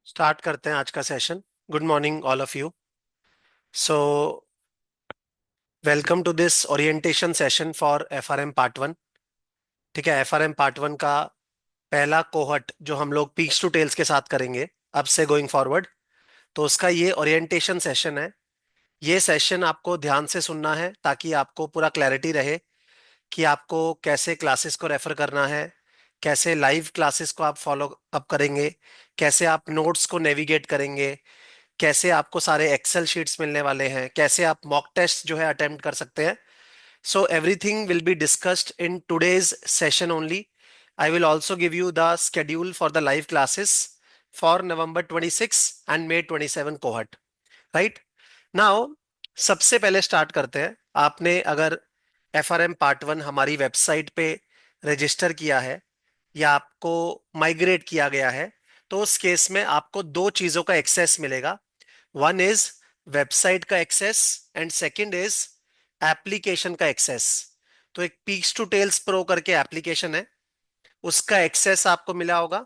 Start करते हैं आज का session. Good morning all of you. So welcome to this orientation session for FRM part one. ठीक है, एफआरएम पार्ट वन का पहला कोहर्ट जो हम लोग पीक्स टू टेल्स के साथ करेंगे अब से गोइंग फॉरवर्ड, तो उसका ये ओरिएंटेशन सेशन है। ये सेशन आपको ध्यान से सुनना है ताकि आपको पूरा क्लैरिटी रहे कि आपको कैसे क्लासेस को रेफर करना है, कैसे लाइव क्लासेस को आप फॉलो अप करेंगे, कैसे आप नोट्स को नेविगेट करेंगे, कैसे आपको सारे एक्सेल शीट्स मिलने वाले हैं, कैसे आप मॉक टेस्ट जो है अटेम्प्ट कर सकते हैं। So everything will be discussed in today's session only. I will also give you the schedule for the live classes for November 26 and May 27 cohort. Right now, सबसे पहले स्टार्ट करते हैं। आपने अगर F R M part one हमारी website पे register किया है या आपको माइग्रेट किया गया है, तो उस केस में आपको दो चीजों का एक्सेस मिलेगा। वन इज वेबसाइट का access and second is application का एक्सेस। तो एक पीक्स टू टेल्स प्रो करके एप्लीकेशन है, उसका एक्सेस आपको मिला होगा,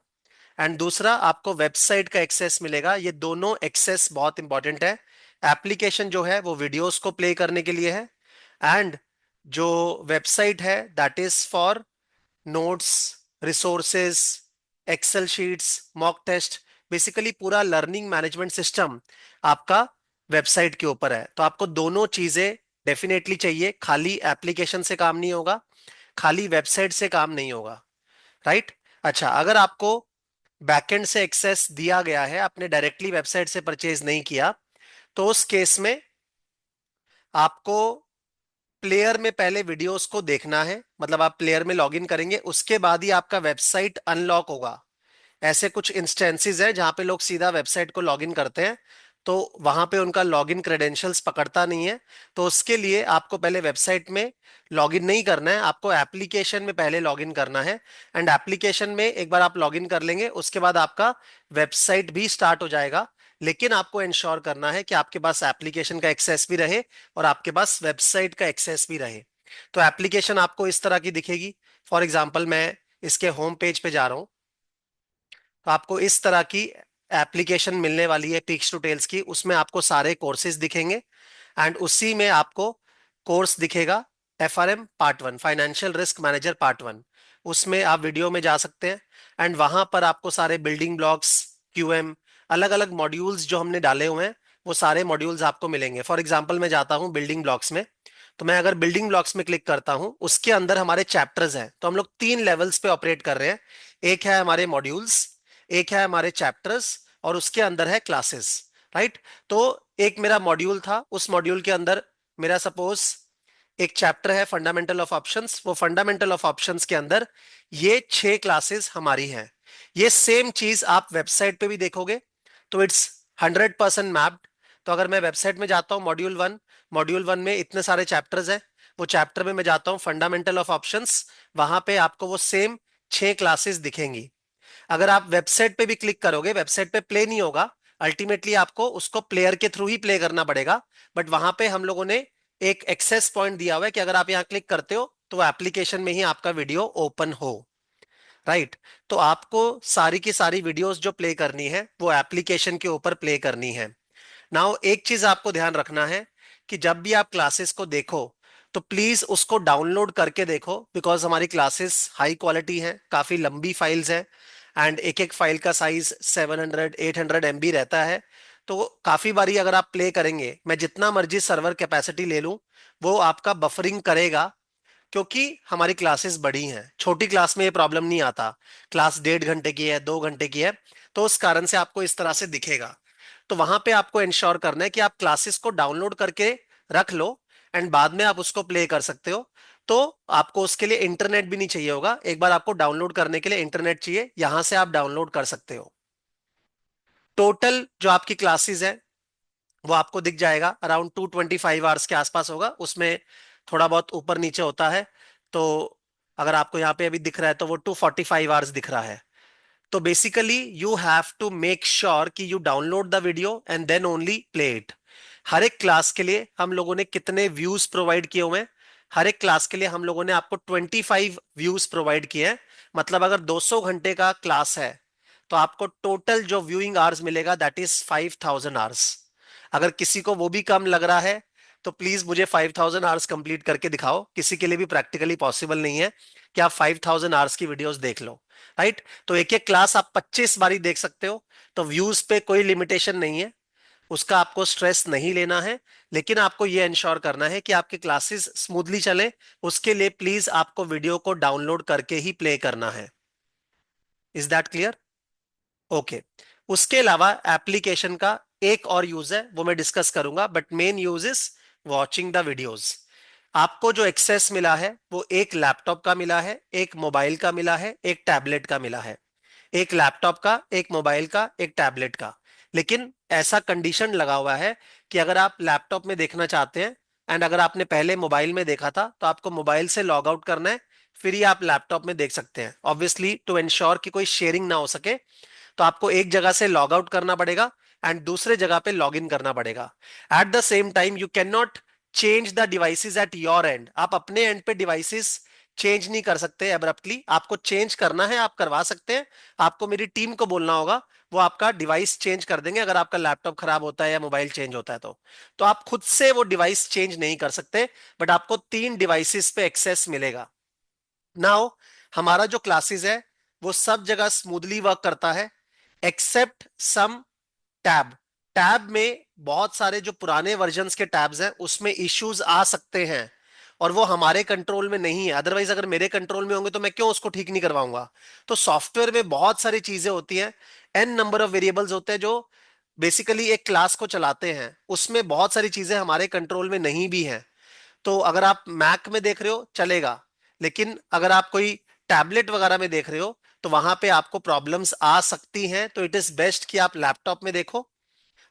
एंड दूसरा आपको वेबसाइट का एक्सेस मिलेगा। ये दोनों एक्सेस बहुत इंपॉर्टेंट है। एप्लीकेशन जो है वो वीडियोस को प्ले करने के लिए है, एंड जो वेबसाइट है that is for notes, resources, excel sheets, mock test, basically पूरा लर्निंग मैनेजमेंट सिस्टम आपका वेबसाइट के ऊपर है। तो आपको दोनों चीजें डेफिनेटली चाहिए, खाली एप्लीकेशन से काम नहीं होगा, खाली वेबसाइट से काम नहीं होगा। राइट। अच्छा, अगर आपको बैकएंड से एक्सेस दिया गया है, आपने डायरेक्टली वेबसाइट से परचेज नहीं किया, तो उस केस में आपको प्लेयर में पहले वीडियोस को देखना है। मतलब आप प्लेयर में लॉगिन करेंगे, उसके बाद ही आपका वेबसाइट अनलॉक होगा। ऐसे कुछ इंस्टेंसेस हैं जहां पे लोग सीधा वेबसाइट को लॉगिन करते हैं, तो वहां पे उनका लॉगिन क्रेडेंशियल्स पकड़ता नहीं है। तो उसके लिए आपको पहले वेबसाइट में लॉगिन नहीं करना है, आपको एप्लीकेशन में पहले लॉगिन करना है। एंड एप्लीकेशन में एक बार आप लॉगिन कर लेंगे, उसके बाद आपका वेबसाइट भी स्टार्ट हो जाएगा। लेकिन आपको इंश्योर करना है कि आपके पास एप्लीकेशन का एक्सेस भी रहे और आपके पास वेबसाइट का एक्सेस भी रहे। तो एप्लीकेशन आपको इस तरह की दिखेगी। फॉर एग्जाम्पल, मैं इसके होम पेज पे जा रहा हूं, तो आपको इस तरह की एप्लीकेशन मिलने वाली है पिक्स टू टेल्स की। उसमें आपको सारे कोर्सेज दिखेंगे, एंड उसी में आपको कोर्स दिखेगा F R M part one, financial risk manager part one. उसमें आप वीडियो में जा सकते हैं, एंड वहां पर आपको सारे बिल्डिंग ब्लॉक्स, क्यूएम, अलग अलग मॉड्यूल्स जो हमने डाले हुए हैं, वो सारे मॉड्यूल्स आपको मिलेंगे। फॉर एग्जाम्पल, मैं जाता हूँ बिल्डिंग ब्लॉक्स में, तो मैं अगर बिल्डिंग ब्लॉक्स में क्लिक करता हूं, उसके अंदर हमारे चैप्टर्स हैं। तो हम लोग तीन लेवल्स पे ऑपरेट कर रहे हैं। एक है हमारे मॉड्यूल्स, एक है हमारे चैप्टर्स, और उसके अंदर है क्लासेस। राइट। तो एक मेरा मॉड्यूल था, उस मॉड्यूल के अंदर मेरा सपोज एक चैप्टर है फंडामेंटल ऑफ ऑप्शंस। वो फंडामेंटल ऑफ ऑप्शंस के अंदर ये 6 क्लासेस हमारी हैं। ये सेम चीज आप वेबसाइट पे भी देखोगे, तो इट्स 100% मैप्ड। तो अगर मैं वेबसाइट में जाता हूँ, मॉड्यूल वन में इतने सारे चैप्टर्स हैं, वो चैप्टर में मैं जाता हूँ फंडामेंटल ऑफ ऑप्शंस, वहां पे आपको वो सेम 6 क्लासेस दिखेंगी। अगर आप वेबसाइट पे भी क्लिक करोगे, वेबसाइट पे प्ले नहीं होगा, अल्टीमेटली आपको उसको प्लेयर के थ्रू ही प्ले करना पड़ेगा। बट वहां पे हम लोगों ने एक एक्सेस पॉइंट दिया हुआ है कि अगर आप यहाँ क्लिक करते हो तो एप्लीकेशन में ही आपका वीडियो ओपन हो। राइट। तो आपको सारी की सारी वीडियोस जो प्ले करनी है वो एप्लीकेशन के ऊपर प्ले करनी है। नाउ, एक चीज आपको ध्यान रखना है कि जब भी आप क्लासेस को देखो, तो प्लीज उसको डाउनलोड करके देखो, बिकॉज हमारी क्लासेस हाई क्वालिटी हैं, काफी लंबी फाइल्स हैं, एंड एक एक फाइल का साइज 700-800 MB रहता है। तो काफी बारी अगर आप प्ले करेंगे, मैं जितना मर्जी सर्वर कैपेसिटी ले लूं, वो आपका बफरिंग करेगा, क्योंकि हमारी क्लासेस बड़ी हैं। छोटी क्लास में ये प्रॉब्लम नहीं आता, क्लास 1.5 घंटे की है, 2 घंटे की है, तो उस कारण से आपको इस तरह से दिखेगा। तो वहां पे आपको इंश्योर करना है कि आप क्लासेस को डाउनलोड करके रख लो, एंड बाद में आप उसको प्ले कर सकते हो। तो आपको उसके लिए इंटरनेट भी नहीं चाहिए होगा, एक बार आपको डाउनलोड करने के लिए इंटरनेट चाहिए, यहां से आप डाउनलोड कर सकते हो। टोटल जो आपकी क्लासेस है वो आपको दिख जाएगा, अराउंड 225 आवर्स के आसपास होगा। उसमें थोड़ा बहुत ऊपर नीचे होता है। तो अगर आपको यहाँ पे अभी दिख रहा है तो वो 245 आवर्स दिख रहा है। तो basically you have to make sure कि you download the video and then only play it. हर एक क्लास के लिए हम लोगों ने कितने व्यूज प्रोवाइड किए हुए हैं? हर एक क्लास के लिए हम लोगों ने आपको 25 व्यूज प्रोवाइड किए हैं। मतलब अगर 200 घंटे का क्लास है, तो आपको टोटल जो व्यूइंग आवर्स मिलेगा दैट इज 5000 आवर्स। अगर किसी को वो भी कम लग रहा है तो प्लीज मुझे 5000 आवर्स कंप्लीट करके दिखाओ। किसी के लिए भी प्रैक्टिकली पॉसिबल नहीं है कि आप 5000 आवर्स की वीडियोस देख लो, राइट। तो एक एक क्लास आप 25 बारी देख सकते हो, तो व्यूज पे कोई लिमिटेशन नहीं है, उसका आपको स्ट्रेस नहीं लेना है। लेकिन आपको यह इंश्योर करना है कि आपके क्लासेस स्मूथली चले, उसके लिए प्लीज आपको वीडियो को डाउनलोड करके ही प्ले करना है। Is that clear? ओके। उसके अलावा एप्लीकेशन का एक और यूज है, वो मैं डिस्कस करूंगा, but main use is watching the videos. आपको जो एक्सेस मिला है वो एक लैपटॉप का मिला है, एक मोबाइल का मिला है, एक टैबलेट का मिला है। एक लैपटॉप का, एक मोबाइल का, एक टैबलेट का। लेकिन ऐसा कंडीशन लगा हुआ है कि अगर आप लैपटॉप में देखना चाहते हैं एंड अगर आपने पहले मोबाइल में देखा था तो आपको मोबाइल से लॉग आउट करना है, फिर ही आप लैपटॉप में देख सकते हैं। ऑब्वियसली टू इंश्योर कि कोई शेयरिंग ना हो सके, तो आपको एक जगह से लॉग आउट करना पड़ेगा एंड दूसरे जगह पे लॉग इन करना पड़ेगा। At the same time you can not change the devices at your and. आप अपने एंड पे डिवाइसेस चेंज नहीं कर सकते एब्रप्टली, आपको चेंज करना है आप करवा सकते हैं। आपको मेरी टीम को बोलना होगा, वो आपका डिवाइस चेंज कर देंगे अगर आपका लैपटॉप खराब होता है या मोबाइल चेंज होता है तो आप खुद से वो डिवाइस चेंज नहीं कर सकते, बट आपको 3 डिवाइसेस पे एक्सेस मिलेगा। नाउ हमारा जो क्लासेस है वो सब जगह स्मूथली वर्क करता है एक्सेप्ट सम टैब। टैब में बहुत सारे जो पुराने वर्जन्स के टैब्स हैं उसमें इश्यूज आ सकते हैं और वो हमारे कंट्रोल में नहीं है। अदरवाइज अगर मेरे कंट्रोल में होंगे तो मैं क्यों उसको ठीक नहीं करवाऊंगा। तो सॉफ्टवेयर में बहुत सारी चीजें होती हैं, एन नंबर ऑफ वेरिएबल्स होते हैं जो बेसिकली एक क्लास को चलाते हैं, उसमें बहुत सारी चीजें हमारे कंट्रोल में नहीं भी हैं। तो अगर आप मैक में देख रहे हो चलेगा, लेकिन अगर आप कोई टैबलेट वगैरह में देख रहे हो तो वहां पे आपको प्रॉब्लम्स आ सकती हैं। तो इट इज बेस्ट कि आप लैपटॉप में देखो,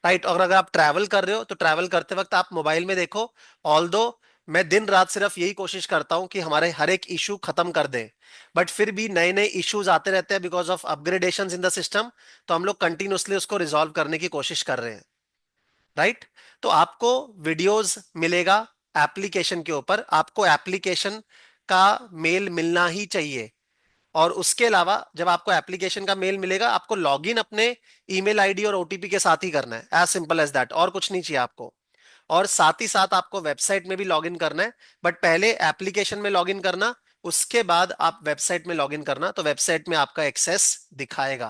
राइट। और अगर आप ट्रैवल कर रहे हो तो ट्रैवल करते वक्त आप मोबाइल में देखो। ऑल दो मैं दिन रात सिर्फ यही कोशिश करता हूं कि हमारे हर एक इशू खत्म कर दें, बट फिर भी नए नए इश्यूज आते रहते हैं because of upgradations in the system. तो हम लोग कंटिन्यूसली उसको रिजॉल्व करने की कोशिश कर रहे हैं, राइट। तो आपको वीडियोस मिलेगा एप्लीकेशन के ऊपर, आपको एप्लीकेशन का मेल मिलना ही चाहिए। और उसके अलावा जब आपको एप्लीकेशन का मेल मिलेगा आपको लॉगिन अपने ईमेल आईडी और ओटीपी के साथ ही करना है, एज सिंपल एज दैट, और कुछ नहीं चाहिए आपको। और साथ ही साथ आपको वेबसाइट में भी लॉगिन करना है, बट पहले एप्लीकेशन में लॉगिन करना, उसके बाद आप वेबसाइट में लॉगिन करना, तो वेबसाइट में आपका एक्सेस दिखाएगा,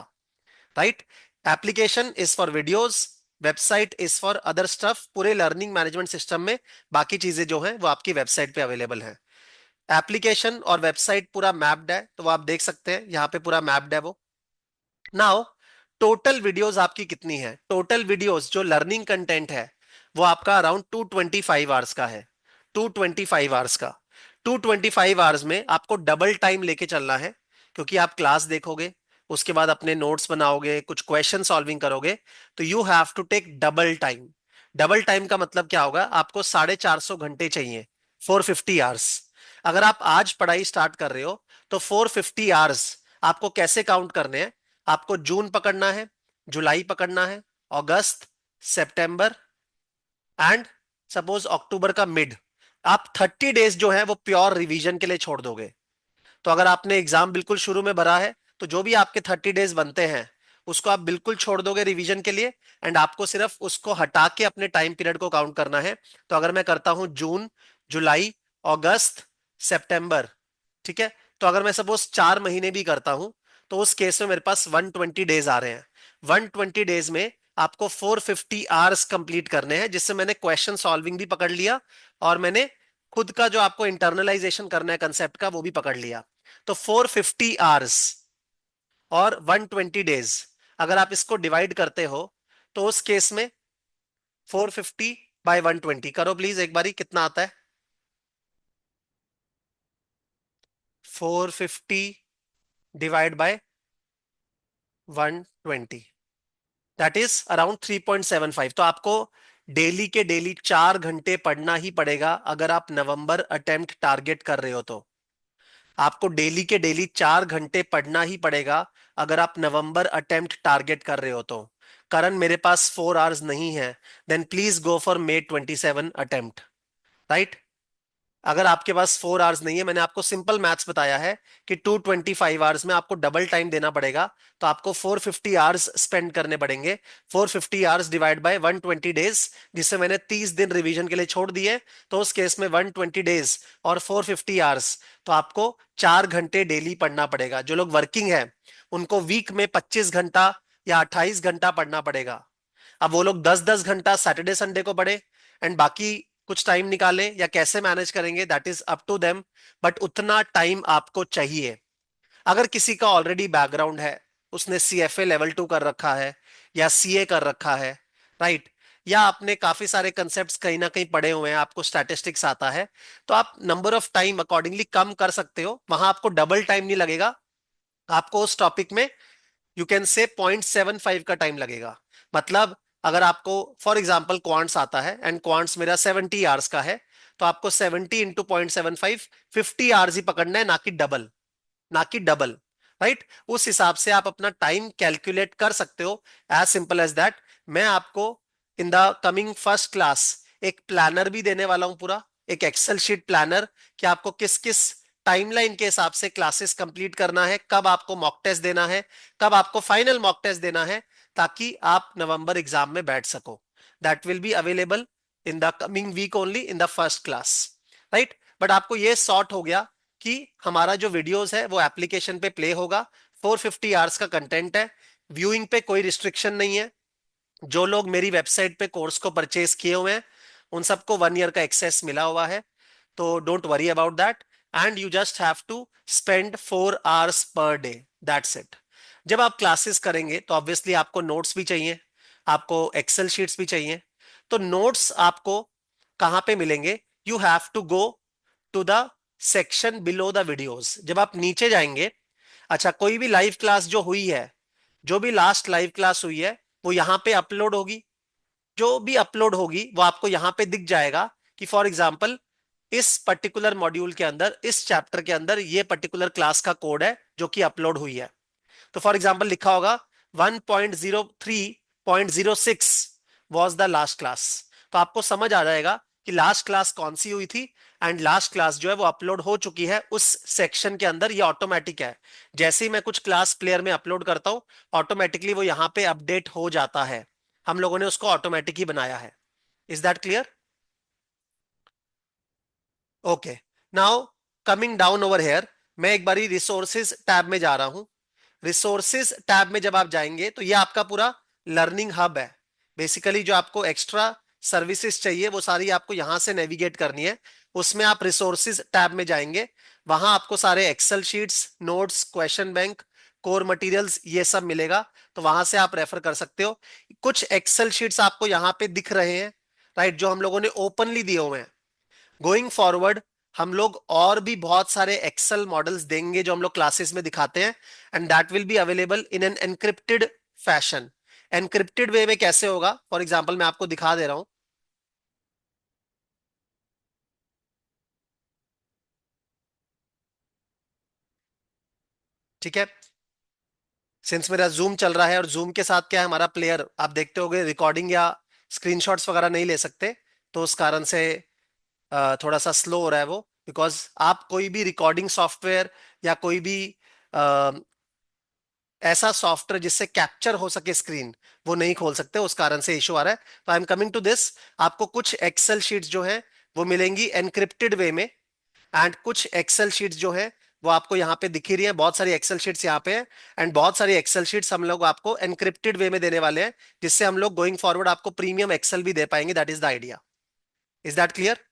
right. Application is for videos, website is for other stuff. पूरे लर्निंग मैनेजमेंट सिस्टम में बाकी चीजें जो हैं वो आपकी वेबसाइट पे अवेलेबल है। एप्लीकेशन और वेबसाइट पूरा मैप्ड है, तो वो आप देख सकते हैं यहाँ पे पूरा मैप्ड है वो। नाउ टोटल वीडियोस आपकी कितनी है? टोटल वीडियोस जो लर्निंग कंटेंट है वो आपका अराउंड 225 आवर्स का है। 225 आवर्स का, 225 आवर्स में आपको डबल टाइम लेके चलना है, क्योंकि आप क्लास देखोगे, उसके बाद अपने नोट्स बनाओगे, कुछ क्वेश्चन सॉल्विंग करोगे, तो you have to take double time. Double time का मतलब क्या होगा? आपको 450 घंटे चाहिए, 450 आवर्स। अगर आप आज पढ़ाई स्टार्ट कर रहे हो तो 450 आवर्स आपको कैसे काउंट करने हैं? आपको जून पकड़ना है, जुलाई पकड़ना है, अगस्त, सितंबर एंड सपोज अक्टूबर का मिड। आप 30 डेज जो है वो प्योर रिवीजन के लिए छोड़ दोगे। तो अगर आपने एग्जाम बिल्कुल शुरू में भरा है तो जो भी आपके 30 डेज बनते हैं उसको आप बिल्कुल छोड़ दोगे रिवीजन के लिए, एंड आपको सिर्फ उसको हटा के अपने टाइम पीरियड को काउंट करना है। तो अगर मैं करता हूं जून, जुलाई, अगस्त, सितंबर, ठीक है, तो अगर मैं सपोज 4 महीने भी करता हूं तो उस केस में मेरे पास 120 डेज आ रहे हैं। 120 डेज में आपको 450 आवर्स कंप्लीट करने हैं, जिससे मैंने क्वेश्चन सॉल्विंग भी पकड़ लिया और मैंने खुद का जो आपको इंटरनलाइजेशन करना है कंसेप्ट का वो भी पकड़ लिया। तो 450 आवर्स और 120 डेज, अगर आप इसको डिवाइड करते हो तो उस केस में 450/120 करो प्लीज एक बारी, कितना आता है? 450/120, दैट इज अराउंड 3.75। तो आपको डेली के डेली 4 घंटे पढ़ना ही पड़ेगा अगर आप नवंबर अटेम्प्ट टारगेट कर रहे हो तो। आपको डेली के डेली 4 घंटे पढ़ना ही पड़ेगा अगर आप नवंबर अटेम्प्ट टारगेट कर रहे हो तो। करण मेरे पास 4 आवर्स नहीं है, then please go for May 27 attempt, right. अगर आपके पास 4 आवर्स नहीं है, मैंने आपको सिंपल मैथ्स बताया है कि 225 आवर्स में आपको डबल टाइम देना पड़ेगा, तो आपको 450 आवर्स स्पेंड करने पड़ेंगे। 450 आवर्स डिवाइड बाय 120 डेज, जिससे मैंने 30 दिन रिवीजन के लिए छोड़ दिए, तो उस केस में 120 डेज और 450 आवर्स, तो आपको 4 घंटे डेली पढ़ना पड़ेगा। जो लोग वर्किंग है उनको वीक में 25 घंटा या 28 घंटा पढ़ना पड़ेगा। अब वो लोग 10-10 घंटा सैटरडे संडे को पढ़े एंड बाकी कुछ टाइम निकाले, या कैसे मैनेज करेंगे that is up to them, but उतना टाइम आपको चाहिए। अगर किसी का ऑलरेडी बैकग्राउंड है, उसने CFA लेवल 2 कर रखा है या CA कर रखा है, राइट, या आपने काफी सारे कंसेप्ट्स कहीं ना कहीं पढ़े हुए हैं, आपको स्टैटिस्टिक्स आता है, तो आप नंबर ऑफ टाइम अकॉर्डिंगली कम कर सकते हो। वहां आपको डबल टाइम नहीं लगेगा, आपको उस टॉपिक में यू कैन से 0.75 का टाइम लगेगा। मतलब अगर आपको फॉर एग्जाम्पल क्वांट्स आता है एंड क्वांट्स मेरा 70 आवर्स का है, तो आपको 70 × 0.75, 50 आवर्स ही पकड़ना है, ना कि डबल, ना कि डबल, राइट। उस हिसाब से आप अपना टाइम कैलकुलेट कर सकते हो, एज सिंपल एज दैट। मैं आपको in the coming first class एक प्लानर भी देने वाला हूं, पूरा एक एक्सेल शीट प्लानर, कि आपको किस किस टाइमलाइन के हिसाब से क्लासेस कंप्लीट करना है, कब आपको मॉक टेस्ट देना है, कब आपको फाइनल मॉक टेस्ट देना है, ताकि आप नवंबर एग्जाम में बैठ सको। That will be available in the coming week only in the first class, right. But आपको ये सॉर्ट हो गया कि हमारा जो वीडियोस है वो एप्लीकेशन पे प्ले होगा, 450 आवर्स का कंटेंट है, व्यूइंग पे कोई रिस्ट्रिक्शन नहीं है। जो लोग मेरी वेबसाइट पे कोर्स को परचेज किए हुए हैं उन सबको 1 ईयर का एक्सेस मिला हुआ है, तो don't worry about that. And you just have to spend 4 hours per day, that's it. जब आप क्लासेस करेंगे तो ऑब्वियसली आपको नोट्स भी चाहिए, आपको एक्सेल शीट्स भी चाहिए। तो नोट्स आपको कहाँ पे मिलेंगे? You have to go to the section below the videos. जब आप नीचे जाएंगे, अच्छा, कोई भी लाइव क्लास जो हुई है, जो भी लास्ट लाइव क्लास हुई है, वो यहाँ पे अपलोड होगी। जो भी अपलोड होगी वो आपको यहाँ पे दिख जाएगा कि फॉर एग्जाम्पल इस पर्टिकुलर मॉड्यूल के अंदर, इस चैप्टर के अंदर ये पर्टिकुलर क्लास का कोड है जो कि अपलोड हुई है। तो फॉर एग्जाम्पल लिखा होगा 1.03.06 वॉज द लास्ट क्लास, तो आपको समझ आ जाएगा कि लास्ट क्लास कौन सी हुई थी, एंड लास्ट क्लास जो है वो अपलोड हो चुकी है उस सेक्शन के अंदर। ये ऑटोमेटिक है, जैसे ही मैं कुछ क्लास प्लेयर में अपलोड करता हूं ऑटोमेटिकली वो यहाँ पे अपडेट हो जाता है। हम लोगों ने उसको ऑटोमेटिक ही बनाया है। Is that clear? Okay, now coming down over here, मैं एक बारी रिसोर्सेज टैब में जा रहा हूं। रिसोर्सेज टैब में जब आप जाएंगे तो ये आपका पूरा लर्निंग हब है। बेसिकली जो आपको एक्स्ट्रा सर्विसेज चाहिए वो सारी आपको यहां से नेविगेट करनी है। उसमें आप रिसोर्सेज टैब में जाएंगे, वहां आपको सारे excel sheets, notes, question bank, core materials, ये सब मिलेगा। तो वहां से आप रेफर कर सकते हो। कुछ एक्सेल शीट्स आपको यहाँ पे दिख रहे हैं, राइट, जो हम लोगों ने ओपनली दिए हुए हैं। गोइंग फॉरवर्ड हम लोग और भी बहुत सारे एक्सेल मॉडल्स देंगे जो हम लोग क्लासेस में दिखाते हैं, and that will be available in an encrypted fashion. Encrypted way में कैसे होगा? फॉर एग्जांपल मैं आपको दिखा दे रहा हूं, ठीक है। सिंस मेरा जूम चल रहा है और जूम के साथ क्या है, हमारा प्लेयर आप देखते होगे रिकॉर्डिंग या स्क्रीनशॉट्स वगैरह नहीं ले सकते, तो उस कारण से थोड़ा सा स्लो हो रहा है वो, बिकॉज आप कोई भी रिकॉर्डिंग सॉफ्टवेयर या कोई भी ऐसा सॉफ्टवेयर जिससे कैप्चर हो सके स्क्रीन, वो नहीं खोल सकते, उस कारण से इशू आ रहा है। तो I am coming to this, आपको कुछ एक्सेल शीट्स जो है वो मिलेंगी एनक्रिप्टेड वे में, एंड कुछ एक्सेल शीट्स जो है वो आपको यहाँ पे दिख ही रही है। बहुत सारी एक्सेल शीट्स यहाँ पे हैं, एंड बहुत सारी एक्सेल शीट्स हम लोग आपको एनक्रिप्टेड वे में देने वाले हैं, जिससे हम लोग गोइंग फॉरवर्ड आपको प्रीमियम एक्सेल भी दे पाएंगे। That is the idea. Is that clear?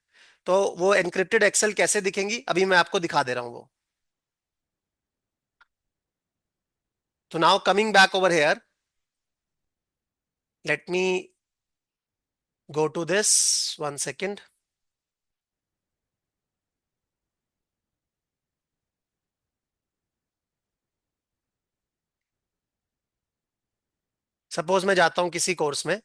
तो वो एनक्रिप्टेड एक्सेल कैसे दिखेंगी अभी मैं आपको दिखा दे रहा हूँ वो। तो now coming back over here, let me go to this 1 second। Suppose मैं जाता हूं किसी कोर्स में,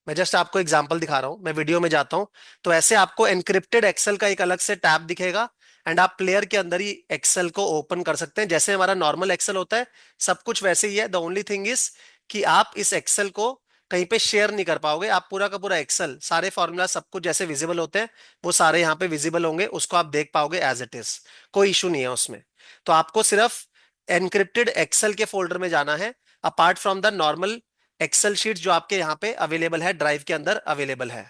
मैं जस्ट आपको एग्जांपल दिखा रहा हूं, मैं वीडियो में जाता हूं, तो ऐसे आपको एनक्रिप्टेड एक्सेल का एक अलग से टैब दिखेगा, एंड आप प्लेयर के अंदर ही एक्सेल को ओपन कर सकते हैं जैसे हमारा नॉर्मल एक्सेल होता है। सब कुछ वैसे ही है, द ओनली थिंग इज कि आप इस एक्सेल को कहीं पे शेयर नहीं कर पाओगे। आप पूरा का पूरा एक्सेल, सारे फॉर्मूला सब कुछ जैसे विजिबल होते हैं वो सारे यहाँ पे विजिबल होंगे, उसको आप देख पाओगे एज इट इज, कोई इशू नहीं है उसमें। तो आपको सिर्फ एनक्रिप्टेड एक्सेल के फोल्डर में जाना है, apart from the normal excel sheet जो आपके यहाँ पे अवेलेबल है, ड्राइव के अंदर अवेलेबल है।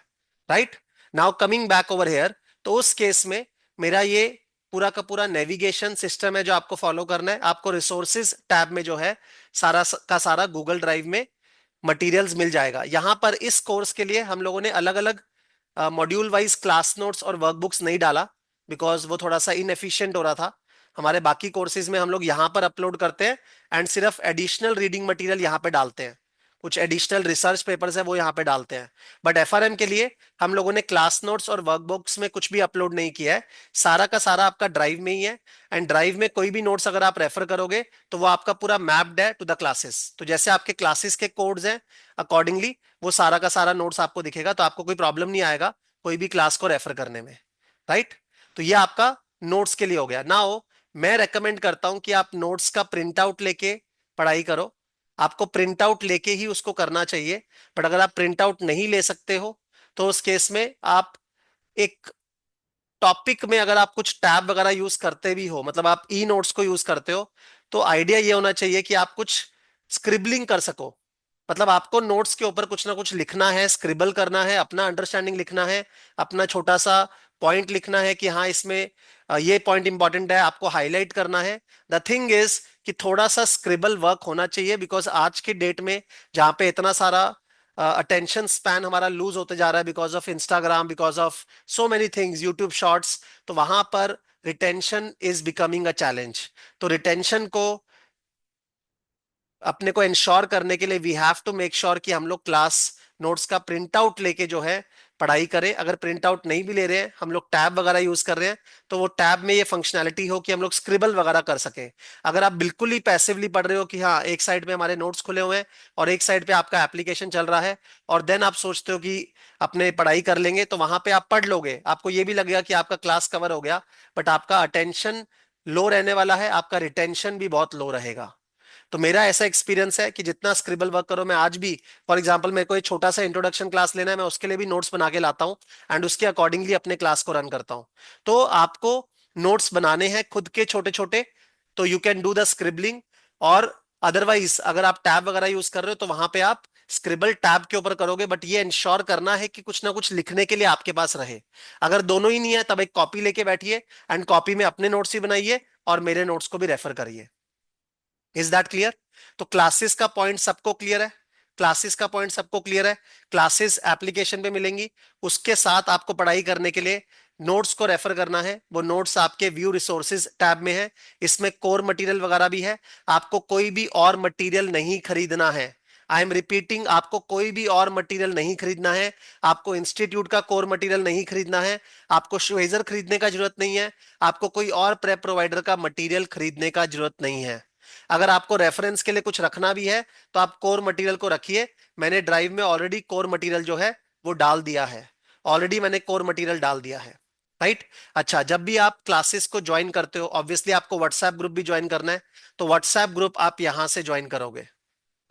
Right, now coming back over here, तो उस केस में मेरा ये पूरा का पूरा नेविगेशन सिस्टम है जो आपको फॉलो करना है। आपको रिसोर्सेज टैब में जो है सारा का सारा गूगल ड्राइव में मटेरियल्स मिल जाएगा। यहां पर इस कोर्स के लिए हम लोगों ने अलग अलग मॉड्यूल वाइज क्लास नोट्स और वर्कबुक्स नहीं डाला, बिकॉज वो थोड़ा सा इनएफिशिएंट हो रहा था। हमारे बाकी कोर्सेज में हम लोग यहाँ पर अपलोड करते हैं एंड सिर्फ एडिशनल रीडिंग मटेरियल यहाँ पे डालते हैं, कुछ एडिशनल रिसर्च पेपर्स है वो यहाँ पे डालते हैं। बट एफआरएम के लिए हम लोगों ने क्लास नोट्स और वर्कबुक्स में कुछ भी अपलोड नहीं किया है, सारा का सारा आपका ड्राइव में ही है। एंड ड्राइव में कोई भी नोट्स अगर आप रेफर करोगे तो वो आपका पूरा मैप्ड है टू द क्लासेस, तो जैसे आपके क्लासेस के कोड्स हैं अकॉर्डिंगली वो सारा का सारा नोट्स आपको दिखेगा, तो आपको कोई प्रॉब्लम नहीं आएगा कोई भी क्लास को रेफर करने में। राइट, तो ये आपका नोट्स के लिए हो गया। नाउ मैं रेकमेंड करता हूं कि आप नोट्स का प्रिंट आउट लेके पढ़ाई करो, आपको प्रिंट आउट लेके ही उसको करना चाहिए। बट अगर आप प्रिंट आउट नहीं ले सकते हो तो उस केस में आप एक टॉपिक में अगर आप कुछ टैब वगैरह यूज करते भी हो, मतलब आप ई नोट्स को यूज करते हो, तो आइडिया ये होना चाहिए कि आप कुछ स्क्रिबलिंग कर सको। मतलब आपको नोट्स के ऊपर कुछ ना कुछ लिखना है, स्क्रिबल करना है, अपना अंडरस्टैंडिंग लिखना है, अपना छोटा सा पॉइंट लिखना है कि हाँ इसमें ये पॉइंट इंपॉर्टेंट है, आपको हाईलाइट करना है। द थिंग इज कि थोड़ा सा स्क्रिबल वर्क होना चाहिए, बिकॉज आज की डेट में जहाँ पे इतना सारा अटेंशन स्पैन हमारा लूज होते जा रहा है because of instagram, because of so many things, youtube shorts, तो वहां पर retention is becoming a challenge. तो रिटेंशन को अपने को इंश्योर करने के लिए we have to make sure कि हम लोग क्लास नोट्स का प्रिंट आउट लेके जो है पढ़ाई करें। अगर प्रिंट आउट नहीं भी ले रहे हैं, हम लोग टैब वगैरह यूज कर रहे हैं, तो वो टैब में ये फंक्शनैलिटी हो कि हम लोग स्क्रिबल वगैरह कर सके। अगर आप बिल्कुल ही पैसिवली पढ़ रहे हो कि हाँ एक साइड पे हमारे नोट्स खुले हुए हैं और एक साइड पे आपका एप्लीकेशन चल रहा है, और देन आप सोचते हो कि अपने पढ़ाई कर लेंगे, तो वहां पे आप पढ़ लोगे, आपको ये भी लगेगा कि आपका क्लास कवर हो गया, बट आपका अटेंशन लो रहने वाला है, आपका रिटेंशन भी बहुत लो रहेगा। तो मेरा ऐसा एक्सपीरियंस है कि जितना स्क्रिबल वर्क करो, मैं आज भी फॉर एग्जांपल मेरे को एक छोटा सा इंट्रोडक्शन क्लास लेना है, मैं उसके लिए भी नोट्स बना के लाता हूँ एंड उसके अकॉर्डिंगली अपने क्लास को रन करता हूँ। तो आपको नोट्स बनाने हैं खुद के छोटे छोटे, तो you can do the scribbling. और अदरवाइज अगर आप टैब वगैरह यूज कर रहे हो तो वहां पे आप स्क्रिबल टैब के ऊपर करोगे, बट ये इंश्योर करना है कि कुछ ना कुछ लिखने के लिए आपके पास रहे। अगर दोनों ही नहीं है तब एक कॉपी लेके बैठिए एंड कॉपी में अपने नोट्स भी बनाइए और मेरे नोट्स को भी रेफर करिए। Is that clear? तो क्लासेस का पॉइंट सबको क्लियर है, क्लासेस का पॉइंट सबको क्लियर है। क्लासेस एप्लीकेशन पे मिलेंगी, उसके साथ आपको पढ़ाई करने के लिए नोट्स को रेफर करना है, वो नोट्स आपके व्यू रिसोर्सेज टैब में है। इसमें कोर मटेरियल वगैरह भी है, आपको कोई भी और मटेरियल नहीं खरीदना है। आई एम रिपीटिंग, आपको कोई भी और मटेरियल नहीं खरीदना है, आपको इंस्टीट्यूट का कोर मटेरियल नहीं खरीदना है, आपको श्वेजर खरीदने का जरूरत नहीं है, आपको कोई और प्रेप प्रोवाइडर का मटेरियल खरीदने का जरूरत नहीं है। अगर आपको रेफरेंस के लिए कुछ रखना भी है तो आप कोर मटेरियल को रखिए। मैंने ड्राइव में ऑलरेडी कोर मटेरियल जो है वो डाल दिया है, ऑलरेडी मैंने कोर मटेरियल डाल दिया है। राइट, अच्छा, जब भी आप क्लासेस को ज्वाइन करते हो ऑब्वियसली आपको व्हाट्सएप ग्रुप भी ज्वाइन करना है, तो व्हाट्सएप ग्रुप आप यहां से ज्वाइन करोगे।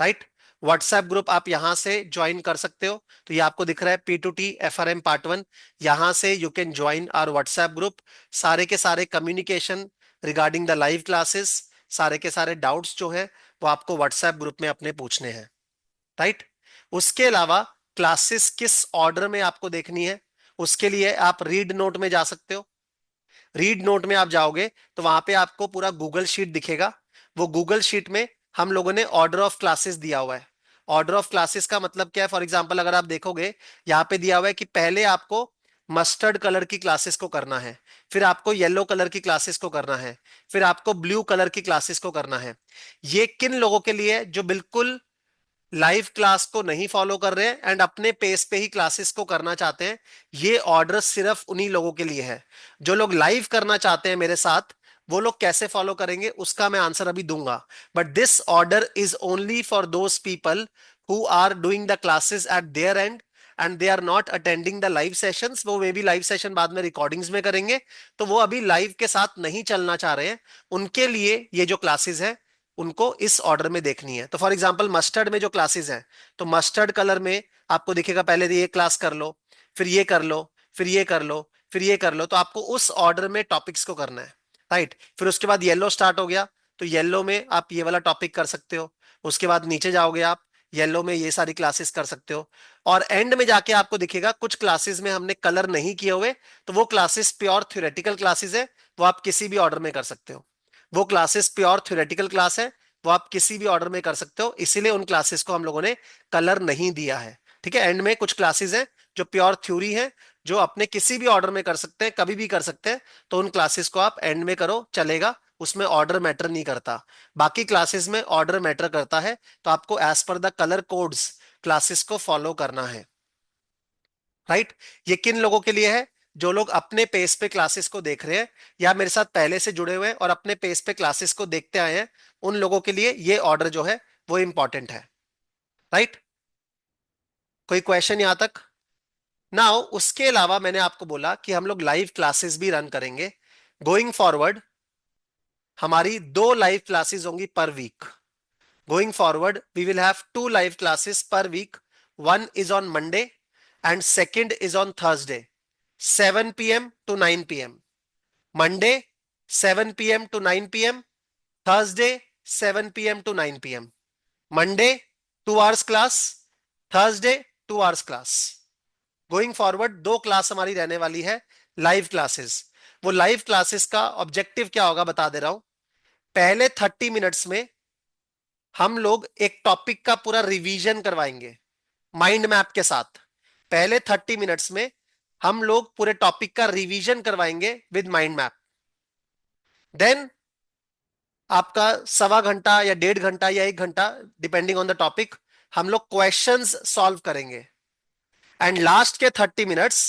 राइट, व्हाट्सएप ग्रुप आप यहां से ज्वाइन कर सकते हो। तो ये आपको दिख रहा है P2T FRM Part 1, यहां से you can join our whatsapp group. सारे के सारे communication regarding the live classes, सारे के सारे डाउट्स जो है वो आपको व्हाट्सएप ग्रुप में अपने पूछने हैं। राइट, उसके अलावा क्लासेस किस ऑर्डर में आपको देखनी है, उसके लिए आप रीड नोट में जा सकते हो। रीड नोट में आप जाओगे तो वहां पे आपको पूरा गूगल शीट दिखेगा। वो गूगल शीट में हम लोगों ने ऑर्डर ऑफ क्लासेस दिया हुआ है। ऑर्डर ऑफ क्लासेस का मतलब क्या है? फॉर एग्जांपल अगर आप देखोगे यहाँ पे दिया हुआ है कि पहले आपको मस्टर्ड कलर की क्लासेस को करना है, फिर आपको येलो कलर की क्लासेस को करना है, फिर आपको ब्लू कलर की क्लासेस को करना है। ये किन लोगों के लिए है? जो बिल्कुल लाइव क्लास को नहीं फॉलो कर रहे हैं एंड अपने पेस पे ही क्लासेस को करना चाहते हैं। ये ऑर्डर सिर्फ उन्हीं लोगों के लिए है। जो लोग लाइव करना चाहते हैं मेरे साथ, वो लोग कैसे फॉलो करेंगे उसका मैं आंसर अभी दूंगा, but this order is only for those people who are doing the classes at their end and they are not attending the live sessions. वो मे बी लाइव सेशन बाद में रिकॉर्डिंग्स में करेंगे, तो वो अभी लाइव के साथ नहीं चलना चाह रहे हैं, उनके लिए ये जो क्लासेस है उनको इस ऑर्डर में देखनी है। तो फॉर एग्जांपल मस्टर्ड में जो क्लासेस हैं, तो मस्टर्ड कलर में आपको दिखेगा पहले ये क्लास कर लो, फिर ये कर लो, फिर ये कर लो, फिर ये कर लो। तो आपको उस ऑर्डर में टॉपिक्स को करना है, राइट। फिर उसके बाद येलो स्टार्ट हो गया, तो येलो में आप ये वाला टॉपिक कर सकते हो। उसके बाद नीचे जाओगे आप, येलो में ये सारी क्लासेस कर सकते हो। और एंड में जाके आपको दिखेगा कुछ क्लासेस में हमने कलर नहीं किए हुए, तो वो क्लासेस प्योर थ्योरेटिकल क्लासेस है, वो आप किसी भी ऑर्डर में कर सकते हो। वो क्लासेस प्योर थ्योरेटिकल क्लास है, वो आप किसी भी ऑर्डर में कर सकते हो, इसीलिए उन क्लासेस को हम लोगों ने कलर नहीं दिया है। ठीक है, एंड में कुछ क्लासेस हैं जो प्योर थ्योरी है, जो अपने किसी भी ऑर्डर में कर सकते हैं, कभी भी कर सकते हैं। तो उन क्लासेस को आप एंड में करो, चलेगा, उसमें ऑर्डर मैटर नहीं करता। बाकी क्लासेस में ऑर्डर मैटर करता है, तो आपको as per the colour codes classes को फॉलो करना है, राइट। ये किन लोगों के लिए है? जो लोग अपने पेस पे क्लासेस को देख रहे हैं, या मेरे साथ पहले से जुड़े हुए हैं और अपने पेस पे क्लासेस को देखते आए हैं, उन लोगों के लिए ये ऑर्डर जो है वो इंपॉर्टेंट है, राइट। कोई क्वेश्चन यहां तक? नाउ उसके अलावा मैंने आपको बोला कि हम लोग लाइव क्लासेस भी रन करेंगे। गोइंग फॉरवर्ड हमारी 2 लाइव क्लासेस होंगी per week. Going forward we will have 2 live classes per week. One is on Monday and second is on Thursday, 7 p.m. to 9 p.m. Monday 7 p.m. to 9 p.m. Thursday 7 p.m. to 9 p.m. Monday 2 hours class, Thursday 2 hours class। Going forward 2 class हमारी रहने वाली है, live classes. वो live classes का objective क्या होगा बता दे रहा हूं। पहले 30 मिनट्स में हम लोग एक टॉपिक का पूरा रिवीजन करवाएंगे माइंड मैप के साथ। पहले 30 मिनट्स में हम लोग पूरे टॉपिक का रिवीजन करवाएंगे विद माइंड मैप। देन आपका 1.25 घंटा या 1.5 घंटा या 1 घंटा डिपेंडिंग ऑन द टॉपिक हम लोग क्वेश्चंस सॉल्व करेंगे। एंड लास्ट के 30 मिनट्स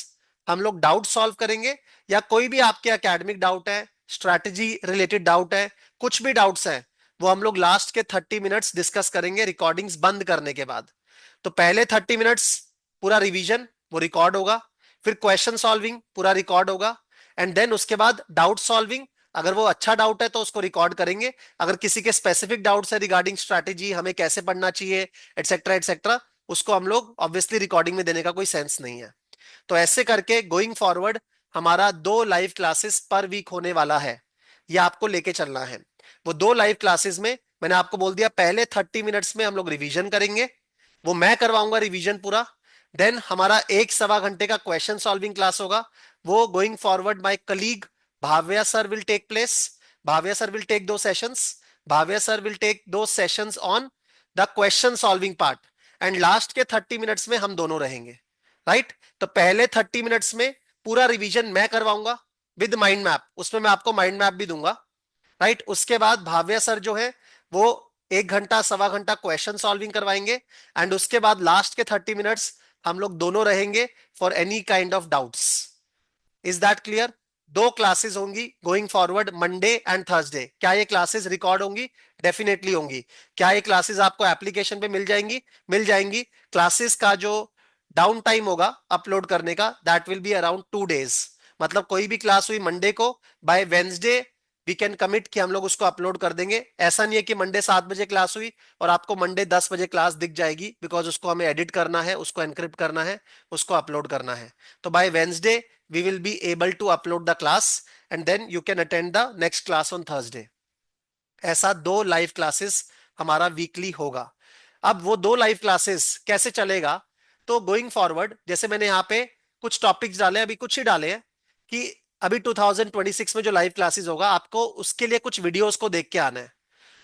हम लोग डाउट सॉल्व करेंगे, या कोई भी आपके एकेडमिक डाउट है, स्ट्रैटेजी रिलेटेड डाउट है, कुछ भी डाउट्स हैं, वो हम लोग लास्ट के 30 मिनट्स डिस्कस करेंगे रिकॉर्डिंग्स बंद करने के बाद। तो पहले 30 मिनट्स पूरा रिवीजन, वो रिकॉर्ड होगा। फिर क्वेश्चन सॉल्विंग पूरा रिकॉर्ड होगा। एंड देन उसके बाद डाउट सॉल्विंग, अगर वो अच्छा डाउट है तो उसको रिकॉर्ड करेंगे। अगर किसी के स्पेसिफिक डाउट्स है रिगार्डिंग स्ट्रैटेजी, हमें कैसे पढ़ना चाहिए, एटसेट्रा एटसेट्रा, उसको हम लोग ऑब्वियसली रिकॉर्डिंग में देने का कोई सेंस नहीं है। तो ऐसे करके गोइंग फॉरवर्ड हमारा 2 लाइव क्लासेस पर वीक होने वाला है, ये आपको लेके चलना है। वो 2 लाइव क्लासेस में मैंने आपको बोल दिया पहले 30 मिनट्स में हम लोग रिवीजन करेंगे, वो मैं करवाऊंगा रिवीजन पूरा। देन हमारा 1 सवा घंटे का क्वेश्चन सॉल्विंग क्लास होगा, वो going forward my colleague Bhavya sir will take place. Bhavya sir will take 2 sessions. Bhavya sir will take 2 sessions on the question solving part. And last के 30 मिनट्स में हम दोनों रहेंगे, राइट। तो पहले 30 मिनट्स में पूरा रिवीजन मैं करवाऊंगा विद माइंड मैप, उसमें मैं आपको माइंड मैप भी दूंगा, राइट। उसके बाद भाव्या सर जो है वो 1 घंटा 1.25 घंटा क्वेश्चन सॉल्विंग करवाएंगे। एंड उसके बाद लास्ट के 30 मिनट्स हम लोग दोनों रहेंगे for any kind of doubts. Is that clear? 2 classes होंगी going forward, Monday and Thursday. क्या ये क्लासेस रिकॉर्ड होंगी? डेफिनेटली होंगी। क्या ये क्लासेस आपको एप्लीकेशन पे मिल जाएंगी? मिल जाएंगी। क्लासेस का जो डाउन टाइम होगा अपलोड करने का, that will be around 2 days। मतलब कोई भी क्लास हुई मंडे को, by Wednesday we can commit कि हम लोग उसको अपलोड कर देंगे। ऐसा नहीं है कि मंडे 7 बजे क्लास हुई और आपको मंडे 10 बजे क्लास दिख जाएगी, बिकॉज उसको हमें एडिट करना है, उसको एनक्रिप्ट करना है, उसको अपलोड करना है। तो by Wednesday we will be able to upload the class and then you can attend the next class on Thursday। ऐसा 2 लाइव क्लासेस हमारा वीकली होगा। अब वो 2 लाइव क्लासेस कैसे चलेगा? तो गोइंग फॉरवर्ड जैसे मैंने यहाँ पे कुछ टॉपिक्स डाले, अभी कुछ ही डाले हैं, कि अभी 2026 में जो लाइव क्लासेस होगा आपको उसके लिए कुछ वीडियोस को देख के आना है।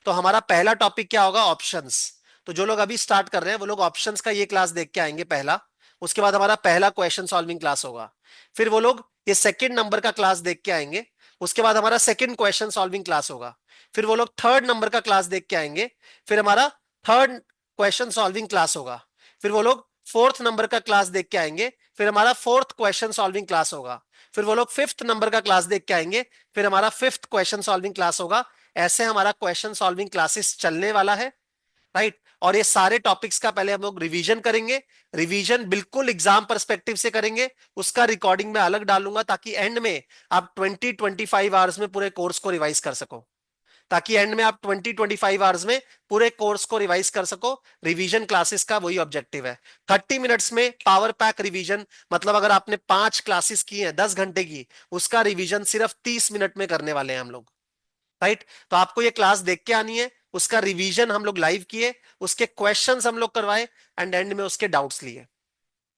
तो हमारा पहला टॉपिक क्या होगा? ऑप्शंस। तो जो लोग अभी स्टार्ट कर रहे हैं वो लोग ऑप्शंस का ये क्लास देख के आएंगे पहला। उसके बाद हमारा पहला क्वेश्चन सॉल्विंग क्लास होगा। फिर वो लोग ये सेकंड नंबर का क्लास देख के आएंगे। उसके बाद हमारा सेकंड क्वेश्चन सॉल्विंग क्लास होगा। फिर वो लोग थर्ड नंबर का क्लास देख के आएंगे। फिर हमारा थर्ड क्वेश्चन सॉल्विंग क्लास होगा। फिर वो लोग फोर्थ नंबर का क्लास देख के आएंगे। फिर हमारा फोर्थ क्वेश्चन सॉल्विंग क्लास होगा। फिर वो लोग फिफ्थ नंबर का क्लास देख के आएंगे। फिर हमारा फिफ्थ क्वेश्चन सॉल्विंग क्लास होगा। ऐसे हमारा क्वेश्चन सॉल्विंग क्लासेस चलने वाला है, राइट। और ये सारे टॉपिक्स का पहले हम लोग रिवीजन करेंगे। रिवीजन बिल्कुल एग्जाम पर्सपेक्टिव से करेंगे, उसका रिकॉर्डिंग में अलग डालूंगा ताकि एंड में आप 20-25 आवर्स में पूरे कोर्स को रिवाइज कर सको। ताकि एंड में आप 20-25 आवर्स में पूरे कोर्स को रिवाइज कर सको। रिवीजन क्लासेस का वही ऑब्जेक्टिव है। 30 मिनट्स में पावर पैक रिवीजन, मतलब अगर आपने 5 क्लासेस की हैं 10 घंटे की, उसका रिवीजन सिर्फ 30 मिनट में करने वाले हैं हम लोग। राइट। तो आपको ये क्लास देख के आनी है, उसका रिवीजन हम लोग लाइव किए, उसके क्वेश्चंस हम लोग करवाए, एंड एंड में उसके डाउट्स लिए।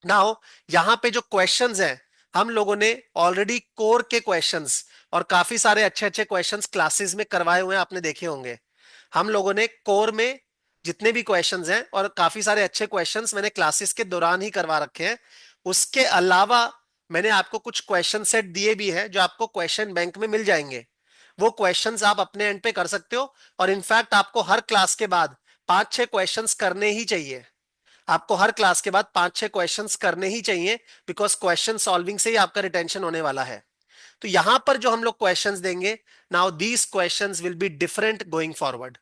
नाउ यहां पे जो क्वेश्चंस हैं, हम लोगों ने ऑलरेडी कोर के क्वेश्चंस और काफी सारे अच्छे अच्छे क्वेश्चंस क्लासेस में करवाए हुए हैं, आपने देखे होंगे। हम लोगों ने कोर में जितने भी क्वेश्चंस हैं, और काफी सारे अच्छे क्वेश्चंस मैंने क्लासेस के दौरान ही करवा रखे हैं। उसके अलावा मैंने आपको कुछ क्वेश्चन सेट दिए भी हैं जो आपको क्वेश्चन बैंक में मिल जाएंगे। वो क्वेश्चंस आप अपने एंड पे कर सकते हो, और इनफैक्ट आपको हर क्लास के बाद 5-6 क्वेश्चंस करने ही चाहिए। आपको हर क्लास के बाद 5-6 क्वेश्चंस करने ही चाहिए, बिकॉज क्वेश्चन सॉल्विंग से ही आपका रिटेंशन होने वाला है। तो यहां पर जो हम लोग क्वेश्चंस देंगे, now these questions will be different going forward.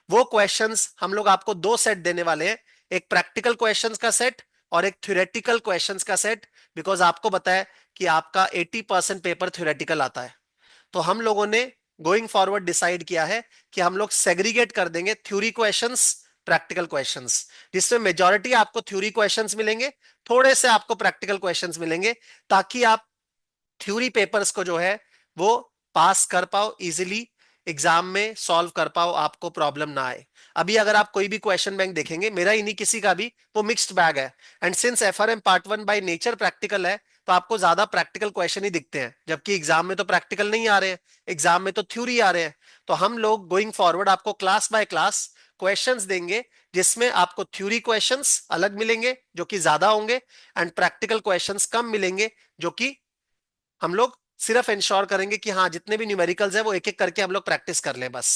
वो क्वेश्चंस हम लोग आपको दो सेट देने वाले हैं, एक प्रैक्टिकल क्वेश्चंस का सेट और एक थ्योरेटिकल क्वेश्चंस का सेट। बिकॉज आपको बताया कि आपका 80% पेपर थ्योरेटिकल आता है। तो हम लोगों ने गोइंग फॉरवर्ड डिसाइड किया है कि हम लोग सेग्रीगेट कर देंगे थ्योरी क्वेश्चंस, प्रैक्टिकल क्वेश्चंस, जिसमें मेजॉरिटी आपको थ्योरी क्वेश्चंस मिलेंगे, थोड़े से आपको प्रैक्टिकल क्वेश्चंस मिलेंगे, ताकि आप थ्योरी पेपर्स को जो है वो पास कर पाओ इजीली, एग्जाम में सॉल्व कर पाओ, आपको प्रॉब्लम ना आए। अभी अगर आप कोई भी क्वेश्चन बैंक देखेंगे, मेरा ही नहीं किसी का भी, वो मिक्स्ड बैग है। And since FRM part 1 by nature practical है, तो आपको ज्यादा प्रैक्टिकल क्वेश्चन ही दिखते हैं, जबकि एग्जाम में तो प्रैक्टिकल नहीं आ रहे हैं, एग्जाम में तो थ्योरी आ रहे हैं। तो हम लोग गोइंग फॉरवर्ड आपको क्लास बाय क्लास क्वेश्चंस देंगे, जिसमें आपको थ्योरी क्वेश्चंस अलग मिलेंगे जो कि ज्यादा होंगे, एंड प्रैक्टिकल क्वेश्चंस कम मिलेंगे, जो कि हम लोग सिर्फ इंश्योर करेंगे कि हाँ जितने भी न्यूमेरिकल्स हैं वो एक एक करके हम लोग प्रैक्टिस कर लें बस।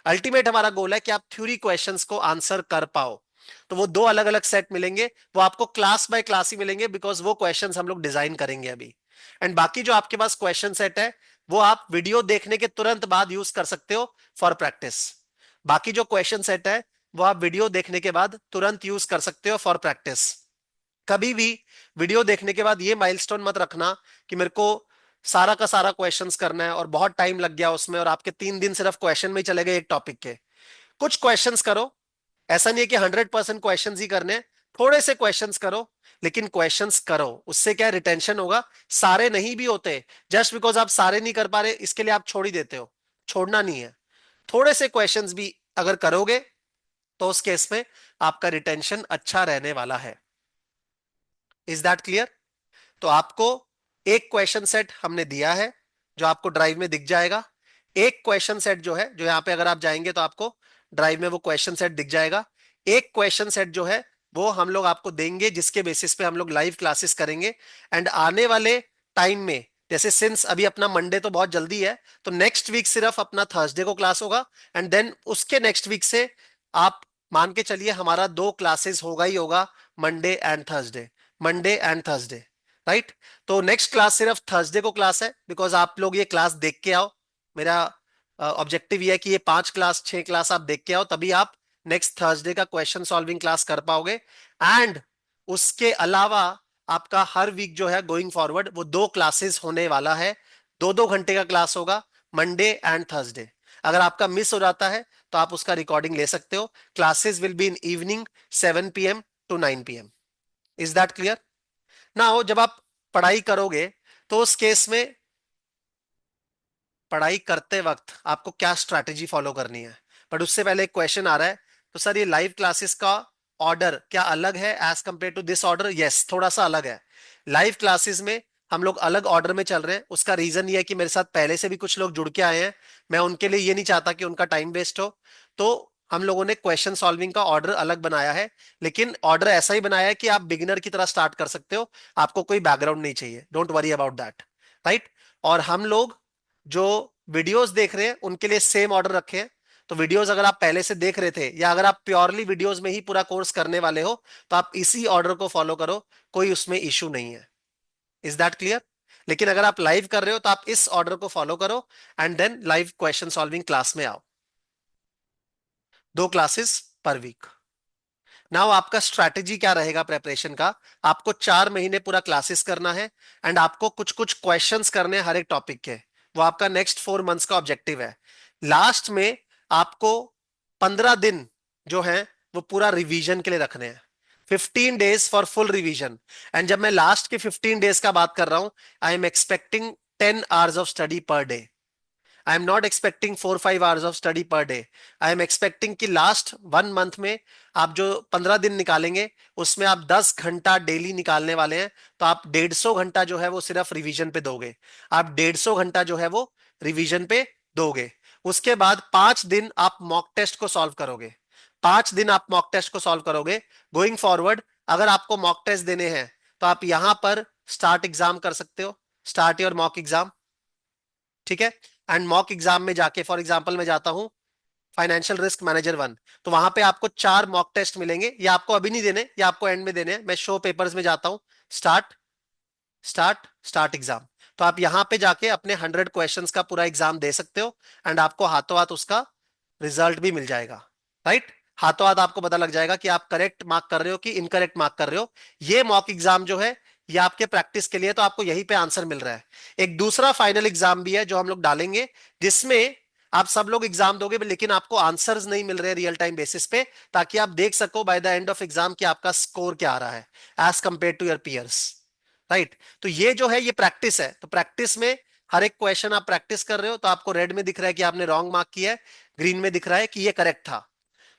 अल्टीमेट हमारा गोल है कि आप थ्योरी क्वेश्चंस को आंसर कर पाओ। तो वो दो अलग अलग सेट मिलेंगे, वो आपको क्लास बाय क्लास ही मिलेंगे, बिकॉज वो क्वेश्चंस हम लोग डिजाइन करेंगे अभी। एंड बाकी जो आपके पास क्वेश्चन सेट है, वो आप वीडियो देखने के तुरंत बाद यूज कर सकते हो फॉर प्रैक्टिस। बाकी जो क्वेश्चन सेट है, वो आप वीडियो देखने के बाद तुरंत यूज कर सकते हो फॉर प्रैक्टिस। कभी भी वीडियो देखने के बाद ये माइलस्टोन मत रखना कि मेरे को सारा का सारा क्वेश्चंस करना है और बहुत टाइम लग गया उसमें, और आपके 3 दिन सिर्फ क्वेश्चन में ही चले गए एक टॉपिक के। कुछ क्वेश्चंस करो, ऐसा नहीं है कि 100% क्वेश्चंस ही करने हैं, थोड़े से क्वेश्चंस करो, लेकिन क्वेश्चंस करो। उससे क्या रिटेंशन होगा, सारे नहीं भी होते। जस्ट बिकॉज आप सारे नहीं कर पा रहे इसके लिए आप छोड़ ही देते हो, छोड़ना नहीं है। थोड़े से क्वेश्चंस भी अगर करोगे, तो उस केस में आपका रिटेंशन अच्छा रहने वाला है। Is that clear? तो आपको एक क्वेश्चन सेट हमने दिया है, जो आपको ड्राइव में दिख जाएगा। एक क्वेश्चन सेट जो है, जो यहां पे अगर आप जाएंगे तो आपको ड्राइव में वो क्वेश्चन सेट दिख जाएगा। एक क्वेश्चन सेट जो है वो हम लोग आपको देंगे, जिसके बेसिस पे हम लोग लाइव क्लासेस करेंगे। एंड आने वाले टाइम में, जैसे सिंस अभी अपना मंडे तो बहुत जल्दी है, तो नेक्स्ट वीक सिर्फ अपना थर्सडे को क्लास होगा, एंड देन उसके नेक्स्ट वीक से आप मान के चलिए हमारा 2 क्लासेस होगा ही होगा, Monday and Thursday, Monday and Thursday. Right. तो नेक्स्ट क्लास सिर्फ थर्सडे को क्लास है, बिकॉज आप लोग ये क्लास देख के आओ। मेरा ऑब्जेक्टिव ये है कि ये 5 क्लास 6 क्लास आप देख के आओ, तभी आप नेक्स्ट थर्सडे का क्वेश्चन सॉल्विंग क्लास कर पाओगे। एंड उसके अलावा आपका हर वीक जो है गोइंग फॉरवर्ड वो 2 क्लासेस होने वाला है। 2-2 घंटे का क्लास होगा, मंडे एंड थर्सडे। अगर आपका मिस हो जाता है तो आप उसका रिकॉर्डिंग ले सकते हो। Classes will be in evening 7 PM to 9 PM। Is that clear? ना हो जब आप पढ़ाई करोगे, तो उस केस में पढ़ाई करते वक्त आपको क्या स्ट्रैटेजी फॉलो करनी है। बट उससे पहले एक क्वेश्चन आ रहा है, तो सर ये लाइव क्लासेस का ऑर्डर क्या अलग है as compared to this order? Yes, थोड़ा सा अलग है। लाइव क्लासेस में हम लोग अलग ऑर्डर में चल रहे हैं। उसका रीजन ये है कि मेरे साथ पहले से भी कुछ लोग जुड़ के आए हैं, मैं उनके लिए ये नहीं चाहता कि उनका टाइम वेस्ट हो। तो हम लोगों ने क्वेश्चन सॉल्विंग का ऑर्डर अलग बनाया है, लेकिन ऑर्डर ऐसा ही बनाया है कि आप बिगिनर की तरह स्टार्ट कर सकते हो, आपको कोई बैकग्राउंड नहीं चाहिए, don't worry about that. Right. और हम लोग जो वीडियोस देख रहे हैं उनके लिए सेम ऑर्डर रखे हैं। तो वीडियोस अगर आप पहले से देख रहे थे, या अगर आप प्योरली वीडियोस में ही पूरा कोर्स करने वाले हो, तो आप इसी ऑर्डर को फॉलो करो, कोई उसमें इशू नहीं है। Is that clear? लेकिन अगर आप लाइव कर रहे हो तो आप इस ऑर्डर को फॉलो करो, and then live question solving class में आओ। 2 क्लासेस पर वीक। नाउ आपका स्ट्रैटेजी क्या रहेगा प्रेपरेशन का? आपको 4 महीने पूरा क्लासेस करना है, एंड आपको कुछ कुछ क्वेश्चंस करने हैं हर एक टॉपिक के। वो आपका नेक्स्ट 4 मंथ्स का ऑब्जेक्टिव है। लास्ट में आपको 15 दिन जो है वो पूरा रिवीजन के लिए रखने हैं, 15 days for full revision. And जब मैं लास्ट के 15 days का बात कर रहा हूं, I am expecting 10 hours of study per day. I am not expecting 4-5 hours of study per day. I am expecting कि लास्ट 1 मंथ में आप जो 15 दिन निकालेंगे उसमें आप 10 घंटा डेली निकालने वाले हैं। तो आप 150 घंटा जो है वो सिर्फ रिवीजन पे दोगे। आप 150 घंटा जो है वो रिवीजन पे दोगे। उसके बाद 5 दिन आप मॉक टेस्ट को सॉल्व करोगे। 5 दिन आप मॉक टेस्ट को सॉल्व करोगे। गोइंग फॉरवर्ड अगर आपको मॉक टेस्ट देने हैं तो आप यहां पर स्टार्ट एग्जाम कर सकते हो, स्टार्ट योर मॉक एग्जाम। ठीक है। एंड मॉक एग्जाम में जाके फॉर एग्जांपल मैं जाता हूं फाइनेंशियल रिस्क मैनेजर 1, तो वहां पे आपको 4 मॉक टेस्ट मिलेंगे। ये आपको अभी नहीं देने, ये आपको एंड में देने हैं। मैं शो पेपर्स में जाता हूं, स्टार्ट स्टार्ट स्टार्ट एग्जाम। तो आप यहां पे जाके अपने 100 क्वेश्चंस का पूरा एग्जाम दे सकते हो। एंड आपको हाथों हाथ उसका रिजल्ट भी मिल जाएगा। राइट। हाथों हाथ आपको पता लग जाएगा कि आप करेक्ट मार्क कर रहे हो कि इनकरेक्ट मार्क कर रहे हो। ये मॉक एग्जाम जो है ये आपके प्रैक्टिस के लिए, तो आपको यहीं पे आंसर मिल रहा है। एक दूसरा फाइनल एग्जाम भी है जो हम लोग डालेंगे, जिसमें आप सब लोग एग्जाम दोगे लेकिन आपको आंसर्स नहीं मिल रहे रियल टाइम बेसिस पे, ताकि आप देख सको by the end of exam कि आपका स्कोर क्या आ रहा है as compared to your peers. Right. तो ये जो है ये प्रैक्टिस है। तो प्रैक्टिस में हर एक क्वेश्चन आप प्रैक्टिस कर रहे हो तो आपको रेड में दिख रहा है कि आपने रॉन्ग मार्क किया है, ग्रीन में दिख रहा है कि ये करेक्ट था।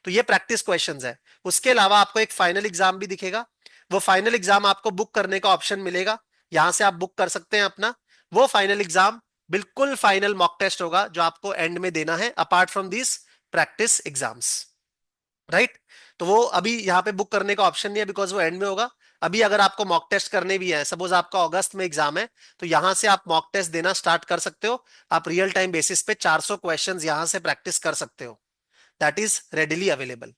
तो ये प्रैक्टिस क्वेश्चंस है। उसके अलावा आपको एक फाइनल एग्जाम भी दिखेगा। वो फाइनल एग्जाम आपको बुक करने का ऑप्शन मिलेगा, यहां से आप बुक कर सकते हैं अपना। वो फाइनल एग्जाम बिल्कुल फाइनल मॉक टेस्ट होगा जो आपको एंड में देना है apart from this practice exams. Right. तो वो अभी यहाँ पे बुक करने का ऑप्शन नहीं है बिकॉज वो एंड में होगा। अभी अगर आपको मॉक टेस्ट करने भी है, सपोज आपका अगस्त में एग्जाम है, तो यहां से आप मॉक टेस्ट देना स्टार्ट कर सकते हो। आप रियल टाइम बेसिस पे 400 क्वेश्चंस यहां से प्रैक्टिस कर सकते हो। That is readily available.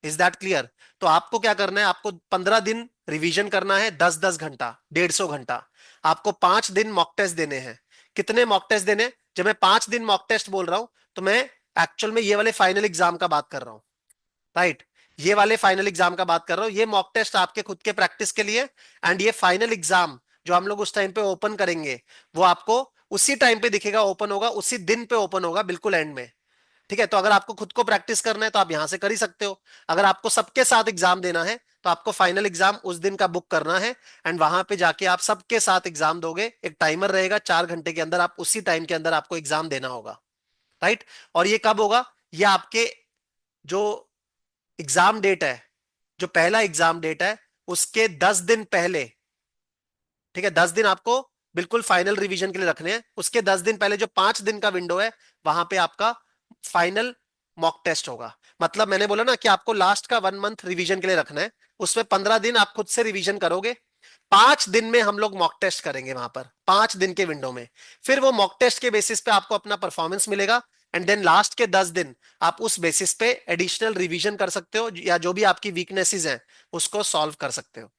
Is that clear? तो आपको क्या करना है, आपको 15 दिन रिवीजन करना है, 10-10 घंटा, 150 घंटा। आपको 5 दिन मॉक टेस्ट देने हैं। कितने मॉक टेस्ट देने? जब मैं 5 दिन मॉक टेस्ट बोल रहा हूं तो मैं एक्चुअल में ये वाले फाइनल एग्जाम का बात कर रहा हूं। राइट। ये वाले फाइनल एग्जाम का बात कर रहा हूं। ये मॉक टेस्ट आपके खुद के प्रैक्टिस के लिए। एंड ये फाइनल एग्जाम जो हम लोग उस टाइम पे ओपन करेंगे वो आपको उसी टाइम पे दिखेगा, ओपन होगा उसी दिन पे, ओपन होगा बिल्कुल एंड में। ठीक है। तो अगर आपको खुद को प्रैक्टिस करना है तो आप यहां से कर ही सकते हो। अगर आपको सबके साथ एग्जाम देना है तो आपको फाइनल एग्जाम उस दिन का बुक करना है। एंड वहां पे जाके आप सबके साथ एग्जाम दोगे। एक टाइमर रहेगा, 4 घंटे के अंदर आप उसी टाइम के अंदर आपको एग्जाम देना होगा। राइट। और ये कब होगा? ये आपके जो एग्जाम डेट है, जो पहला एग्जाम डेट है उसके 10 दिन पहले। ठीक है। 10 दिन आपको बिल्कुल फाइनल रिवीजन के लिए रखने हैं। उसके 10 दिन पहले जो 5 दिन का विंडो है वहां पे आपका फाइनल मॉक टेस्ट होगा। मतलब मैंने बोला ना कि आपको लास्ट का 1 मंथ रिवीजन के लिए रखना है, उसमें 15 दिन आप खुद से रिवीजन करोगे। 5 दिन में हम लोग मॉक टेस्ट करेंगे वहां पर, 5 दिन के विंडो में। फिर वो मॉक टेस्ट के बेसिस पे आपको अपना परफॉर्मेंस मिलेगा। एंड देन लास्ट के 10 दिन आप उस बेसिस पे एडिशनल रिवीजन कर सकते हो, या जो भी आपकी वीकनेसेस हैं उसको सॉल्व कर सकते हो।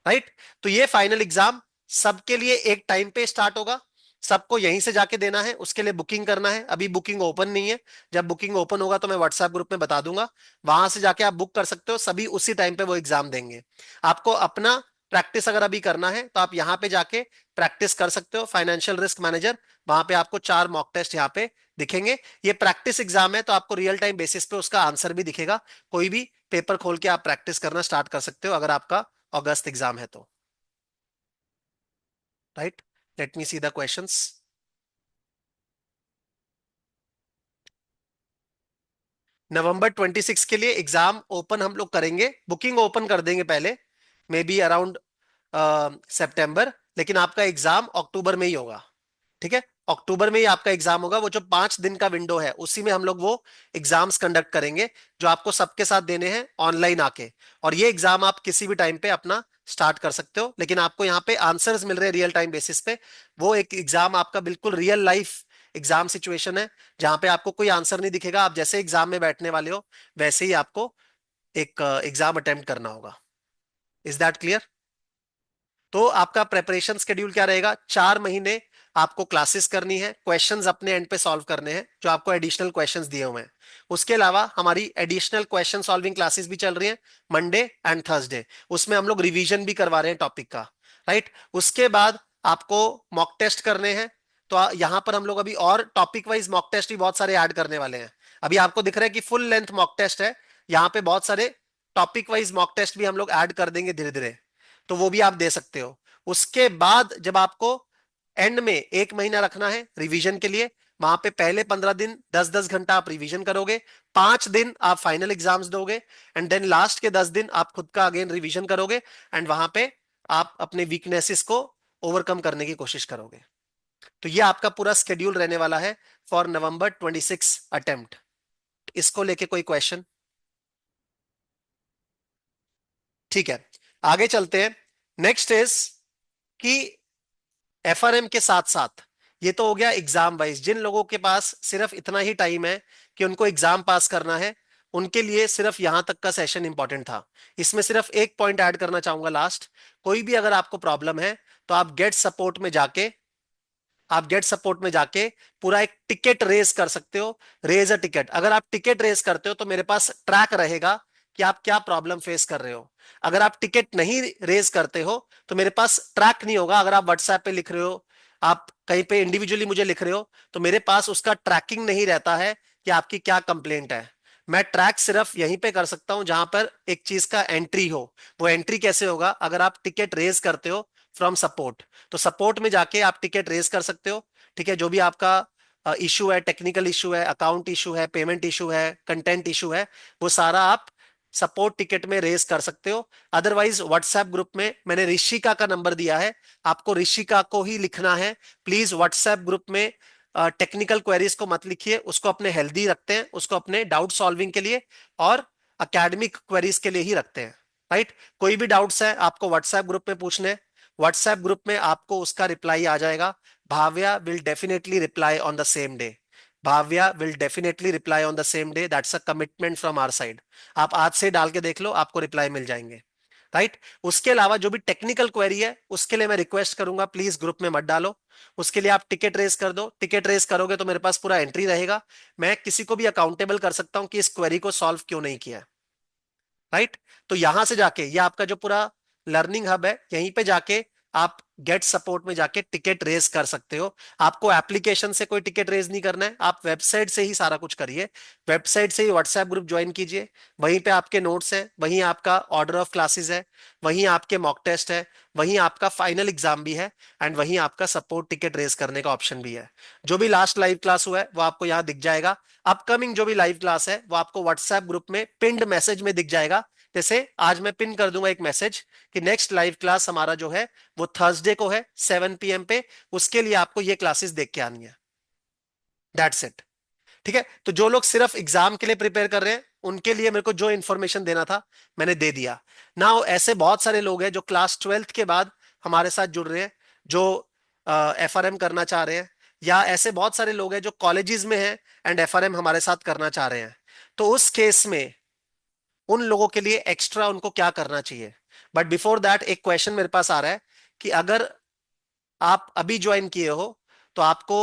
राइट। तो ये फाइनल एग्जाम सबके लिए एक टाइम पे स्टार्ट होगा। सबको यहीं से जाके देना है, उसके लिए बुकिंग करना है। अभी बुकिंग ओपन नहीं है। जब बुकिंग ओपन होगा तो मैं व्हाट्सएप ग्रुप में बता दूंगा, वहां से जाके आप बुक कर सकते हो। सभी उसी टाइम पे वो एग्जाम देंगे। आपको अपना प्रैक्टिस अगर अभी करना है तो आप यहाँ पे जाके प्रैक्टिस कर सकते हो। फाइनेंशियल रिस्क मैनेजर, वहां पे आपको 4 मॉक टेस्ट यहाँ पे दिखेंगे। ये प्रैक्टिस एग्जाम है तो आपको रियल टाइम बेसिस पे उसका आंसर भी दिखेगा। कोई भी पेपर खोल के आप प्रैक्टिस करना स्टार्ट कर सकते हो अगर आपका अगस्त एग्जाम है तो। Right. Let me see the questions. नवंबर 26 के लिए एग्जाम ओपन हम लोग करेंगे, बुकिंग ओपन कर देंगे पहले, मे बी अराउंड सितंबर। लेकिन आपका एग्जाम अक्टूबर में ही होगा। ठीक है। अक्टूबर में ही आपका एग्जाम होगा। वो जो 5 दिन का विंडो है उसी में हम लोग वो एग्जाम्स कंडक्ट करेंगे जो आपको सबके साथ देने हैं ऑनलाइन आके। और ये एग्जाम आप किसी भी टाइम पे अपना स्टार्ट कर सकते हो, लेकिन आपको यहाँ पे आंसर्स मिल रहे हैं रियल टाइम बेसिस पे। वो एक एग्जाम आपका बिल्कुल रियल लाइफ एग्जाम सिचुएशन है, जहां पे आपको कोई आंसर नहीं दिखेगा। आप जैसे एग्जाम में बैठने वाले हो वैसे ही आपको एक एग्जाम अटेम्प्ट करना होगा। Is that clear? तो आपका प्रेपरेशन स्केड्यूल क्या रहेगा? 4 महीने आपको क्लासेस करनी है, क्वेश्चंस अपने एंड पे सॉल्व करने हैं जो आपको एडिशनल क्वेश्चंस दिए हुए हैं। उसके अलावा हमारी एडिशनल क्वेश्चन सॉल्विंग क्लासेस भी चल रही हैं मंडे एंड थर्सडे। उसमें हम लोग रिवीजन भी करवा रहे हैं टॉपिक का। राइट। उसके बाद आपको मॉक टेस्ट करने हैं। तो यहां पर हम लोग अभी और टॉपिक वाइज मॉक टेस्ट भी बहुत सारे ऐड करने वाले हैं। अभी आपको दिख रहा है कि फुल लेंथ मॉक टेस्ट है, यहाँ पे बहुत सारे टॉपिक वाइज मॉक टेस्ट भी हम लोग ऐड कर देंगे धीरे धीरे, तो वो भी आप दे सकते हो। उसके बाद जब आपको एंड में 1 महीना रखना है रिवीजन के लिए, वहां पे पहले 15 दिन 10-10 घंटा आप रिवीजन करोगे, 5 दिन आप फाइनल एग्जाम्स दोगे, एंड देन लास्ट के 10 दिन आप खुद का अगेन रिवीजन करोगे, एंड वहां पे आप अपने वीकनेसेस को ओवरकम करने की कोशिश करोगे। तो ये आपका पूरा स्केड्यूल रहने वाला है फॉर November 26 अटेम्प्ट। इसको लेके कोई क्वेश्चन? ठीक है, आगे चलते हैं। नेक्स्ट इज कि एफआरएम के साथ साथ, ये तो हो गया एग्जाम वाइज, जिन लोगों के पास सिर्फ इतना ही टाइम है कि उनको एग्जाम पास करना है, उनके लिए सिर्फ यहां तक का सेशन इंपॉर्टेंट था। इसमें सिर्फ एक पॉइंट ऐड करना चाहूंगा लास्ट, कोई भी अगर आपको प्रॉब्लम है तो आप गेट सपोर्ट में जाके पूरा एक टिकट रेज कर सकते हो। रेज अ टिकट, अगर आप टिकट रेज करते हो तो मेरे पास ट्रैक रहेगा कि आप क्या प्रॉब्लम फेस कर रहे हो। अगर आप टिकट नहीं रेज करते हो तो मेरे पास ट्रैक नहीं होगा। अगर आप व्हाट्सएप पे लिख रहे हो, आप कहीं पे इंडिविजुअली मुझे लिख रहे हो, तो मेरे पास उसका ट्रैकिंग नहीं रहता है कि आपकी क्या कंप्लेंट है। मैं ट्रैक सिर्फ यहीं पे कर सकता हूं जहां पर एक चीज का एंट्री हो। वो एंट्री कैसे होगा? अगर आप टिकट रेज करते हो फ्रॉम सपोर्ट, तो सपोर्ट में जाके आप टिकट रेज कर सकते हो। ठीक है, जो भी आपका इशू है, टेक्निकल इशू है, अकाउंट इशू है, पेमेंट इशू है, कंटेंट इशू है, वो सारा आप सपोर्ट टिकट में रेज कर सकते हो। अदरवाइज व्हाट्सएप ग्रुप में मैंने ऋषिका का नंबर दिया है, आपको ऋषिका को ही लिखना है। प्लीज व्हाट्सएप ग्रुप में टेक्निकल क्वेरीज को मत लिखिए, उसको अपने हेल्दी रखते हैं, उसको अपने डाउट सॉल्विंग के लिए और अकेडमिक क्वेरीज के लिए ही रखते हैं। राइट, कोई भी डाउट्स है आपको व्हाट्सएप ग्रुप में पूछने, व्हाट्सएप ग्रुप में आपको उसका रिप्लाई आ जाएगा। Bhavya will definitely reply on the same day. Bhavya will definitely reply on the same day, that's a commitment from our side. आप आज से डाल के देख लो, आपको रिप्लाई मिल जाएंगे। राइट, उसके अलावा जो भी टेक्निकल क्वेरी है उसके लिए मैं रिक्वेस्ट करूंगा प्लीज ग्रुप में मत डालो। उसके लिए आप टिकट रेज कर दो, टिकट रेज करोगे तो मेरे पास पूरा एंट्री रहेगा, मैं किसी को भी अकाउंटेबल कर सकता हूं कि इस क्वेरी को सॉल्व क्यों नहीं किया। राइट, तो यहां से जाके ये आपका जो पूरा लर्निंग हब है, यहीं पे जाके आप गेट सपोर्ट में जाके टिकट रेज कर सकते हो। आपको एप्लीकेशन से कोई टिकट रेज नहीं करना है, आप वेबसाइट से ही सारा कुछ करिए। वेबसाइट से ही व्हाट्सएप ग्रुप ज्वाइन कीजिए, वहीं पे आपके नोट्स हैं, वहीं आपका ऑर्डर ऑफ क्लासेस है, वहीं आपके मॉक टेस्ट है, वहीं आपका फाइनल एग्जाम भी है, एंड वहीं आपका सपोर्ट टिकट रेज करने का ऑप्शन भी है। जो भी लास्ट लाइव क्लास हुआ है वो आपको यहाँ दिख जाएगा। अपकमिंग जो भी लाइव क्लास है वो आपको व्हाट्सएप ग्रुप में पिंड मैसेज में दिख जाएगा। जैसे आज मैं पिन कर दूंगा एक मैसेज कि नेक्स्ट लाइव क्लास हमारा जो है वो थर्सडे को है 7 PM पे, उसके लिए आपको ये क्लासेस देख के आनी है। That's it. ठीक है, तो जो लोग सिर्फ एग्जाम के लिए प्रिपेयर कर रहे हैं उनके लिए मेरे को जो इन्फॉर्मेशन देना था मैंने दे दिया। नाउ ऐसे बहुत सारे लोग हैं जो क्लास 12th के बाद हमारे साथ जुड़ रहे हैं, जो एफआरएम करना चाह रहे हैं, या ऐसे बहुत सारे लोग हैं जो कॉलेजेस में हैं एंड एफआरएम हमारे साथ करना चाह रहे हैं। तो उस केस में उन लोगों के लिए एक्स्ट्रा उनको क्या करना चाहिए? बट बिफोर दैट एक क्वेश्चन मेरे पास आ रहा है कि अगर आप अभी ज्वाइन किए हो तो आपको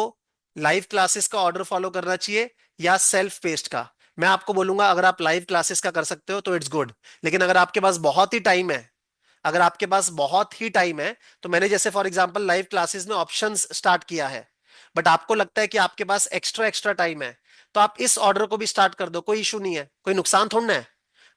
लाइव क्लासेस का ऑर्डर फॉलो करना चाहिए या सेल्फ पेस्ड का? मैं आपको बोलूंगा अगर आप लाइव क्लासेस का कर सकते हो तो इट्स गुड, लेकिन अगर आपके पास बहुत ही टाइम है, अगर आपके पास बहुत ही टाइम है, तो मैंने जैसे फॉर एग्जांपल लाइव क्लासेस में ऑप्शंस स्टार्ट किया है, बट आपको लगता है कि आपके पास एक्स्ट्रा एक्स्ट्रा टाइम है, तो आप इस ऑर्डर को भी स्टार्ट कर दो, कोई इशू नहीं है, कोई नुकसान थोड़ा है।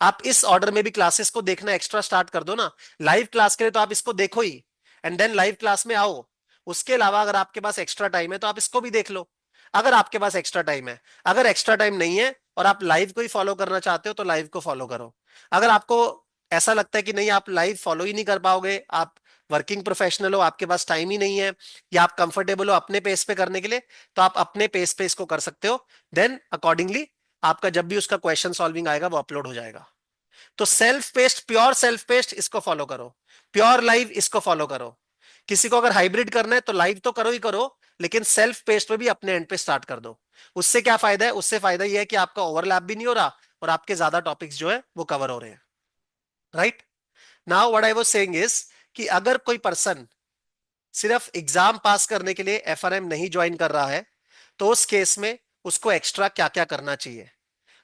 आप इस ऑर्डर में भी क्लासेस को देखना एक्स्ट्रा स्टार्ट कर दो ना। लाइव क्लास के लिए तो आप इसको देखो ही, एंड देन लाइव क्लास में आओ। उसके अलावा अगर आपके पास एक्स्ट्रा टाइम है तो आप इसको भी देख लो, अगर आपके पास एक्स्ट्रा टाइम है। अगर एक्स्ट्रा टाइम नहीं है और आप लाइव को ही फॉलो करना चाहते हो तो लाइव को फॉलो करो। अगर आपको ऐसा लगता है कि नहीं आप लाइव फॉलो ही नहीं कर पाओगे, आप वर्किंग प्रोफेशनल हो, आपके पास टाइम ही नहीं है, या आप कंफर्टेबल हो अपने पेस पे करने के लिए, तो आप अपने पेस पे इसको कर सकते हो। देन अकॉर्डिंगली आपका जब भी उसका क्वेश्चन सॉल्विंग आएगा वो अपलोड हो जाएगा। तो self paste, pure self paste इसको फॉलो करो, प्योर लाइव इसको फॉलो करो। किसी को अगर हाइब्रिड करना है तो लाइव तो करो ही करो, लेकिन सेल्फ पेस्ट पे भी अपने एंड पे स्टार्ट कर दो। उससे क्या फायदा है? उससे फायदा यह है कि आपका ओवरलैप भी नहीं हो रहा और आपके ज्यादा टॉपिक्स जो है वो कवर हो रहे हैं। Right, now what I was saying is कि अगर कोई पर्सन सिर्फ एग्जाम पास करने के लिए एफआरएम नहीं ज्वाइन कर रहा है, तो उस केस में उसको एक्स्ट्रा क्या क्या करना चाहिए?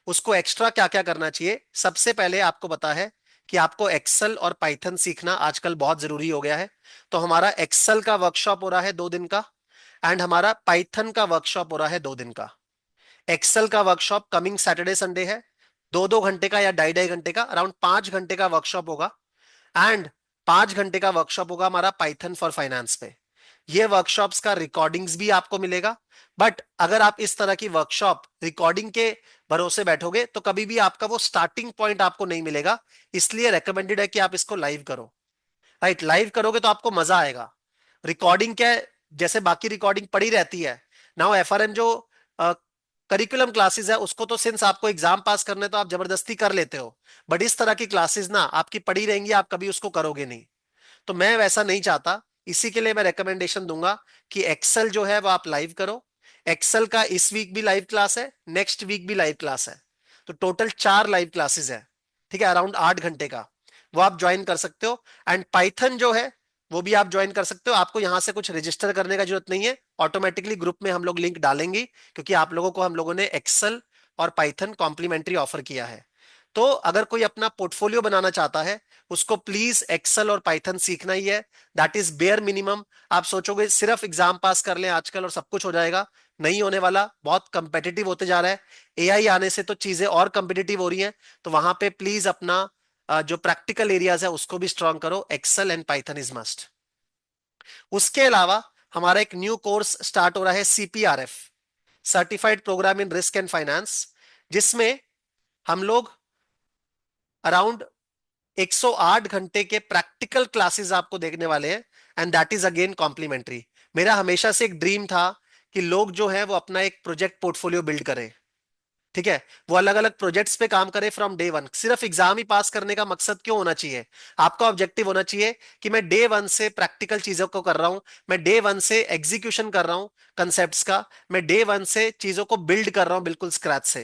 उसको एक्स्ट्रा क्या क्या करना चाहिए? सबसे पहले आपको पता है कि आपको एक्सेल और पाइथन सीखना आजकल बहुत जरूरी हो गया है। तो हमारा एक्सेल का वर्कशॉप हो रहा है 2 दिन का, एंड हमारा पाइथन का वर्कशॉप हो रहा है 2 दिन का। एक्सेल का वर्कशॉप कमिंग सैटरडे संडे है, 2-2 घंटे का या 2.5-2.5 घंटे का, अराउंड 5 घंटे का वर्कशॉप होगा। एंड 5 घंटे का वर्कशॉप होगा हमारा पाइथन फॉर फाइनेंस पे। ये वर्कशॉप्स का रिकॉर्डिंग्स भी आपको मिलेगा। बट अगर आप इस तरह की वर्कशॉप रिकॉर्डिंग के भरोसे बैठोगे तो कभी भी आपका वो स्टार्टिंग पॉइंट आपको नहीं मिलेगा। इसलिए रेकमेंडेड है कि आप इसको लाइव करो। राइट, लाइव करोगे तो आपको मजा आएगा। रिकॉर्डिंग क्या है, जैसे बाकी रिकॉर्डिंग पड़ी रहती है। नाउ एफआरएम जो करिकुलम क्लासेस है उसको तो सिंस आपको एग्जाम पास करने तो आप जबरदस्ती कर लेते हो। बट इस तरह की क्लासेस ना आपकी पड़ी रहेंगी, आप कभी उसको करोगे नहीं। तो मैं वैसा नहीं चाहता। इसी के लिए मैं रिकमेंडेशन दूंगा कि एक्सेल जो है वो आप लाइव करो। एक्सेल का इस वीक भी लाइव क्लास है, नेक्स्ट वीक भी लाइव क्लास है। तो टोटल 4 लाइव क्लासेस है। ठीक है, अराउंड 8 घंटे का, वो आप ज्वाइन कर सकते हो। एंड पाइथन जो है वो भी आप ज्वाइन कर सकते हो। आपको यहां से कुछ रजिस्टर करने का जरूरत नहीं है, ऑटोमेटिकली ग्रुप में हम लोग लिंक डालेंगे, क्योंकि आप लोगों को हम लोगों ने एक्सेल और पाइथन कॉम्प्लीमेंट्री ऑफर किया है। तो अगर कोई अपना पोर्टफोलियो बनाना चाहता है, उसको प्लीज एक्सेल और पाइथन सीखना ही है। That is bare minimum. आप सोचोगे सिर्फ एग्जाम पास कर लें आजकल और सब कुछ हो जाएगा, नहीं होने वाला। बहुत कंपेटिटिव होते जा रहा है, एआई आने से तो चीजें और कंपेटिटिव हो रही हैं। तो वहां पे प्लीज अपना जो प्रैक्टिकल एरियाज है उसको भी स्ट्रांग करो। Excel and python is must. उसके अलावा हमारा एक न्यू कोर्स स्टार्ट हो रहा है, CPRF, certified programme in risk and finance, जिसमें हम लोग अराउंड 108 घंटे के प्रैक्टिकल क्लासेस आपको देखने वाले हैं। And that is again complimentary. मेरा हमेशा से एक ड्रीम था कि लोग जो है वो अपना एक प्रोजेक्ट पोर्टफोलियो बिल्ड करें। ठीक है, वो अलग अलग प्रोजेक्ट्स पे काम करे फ्रॉम डे वन। सिर्फ एग्जाम ही पास करने का मकसद क्यों होना चाहिए? आपका ऑब्जेक्टिव होना चाहिए कि मैं डे वन से प्रैक्टिकल चीजों को कर रहा हूं, मैं डे वन से एग्जीक्यूशन कर रहा हूं कंसेप्ट्स का, मैं डे वन से चीजों को बिल्ड कर रहा हूं बिल्कुल स्क्रैच से।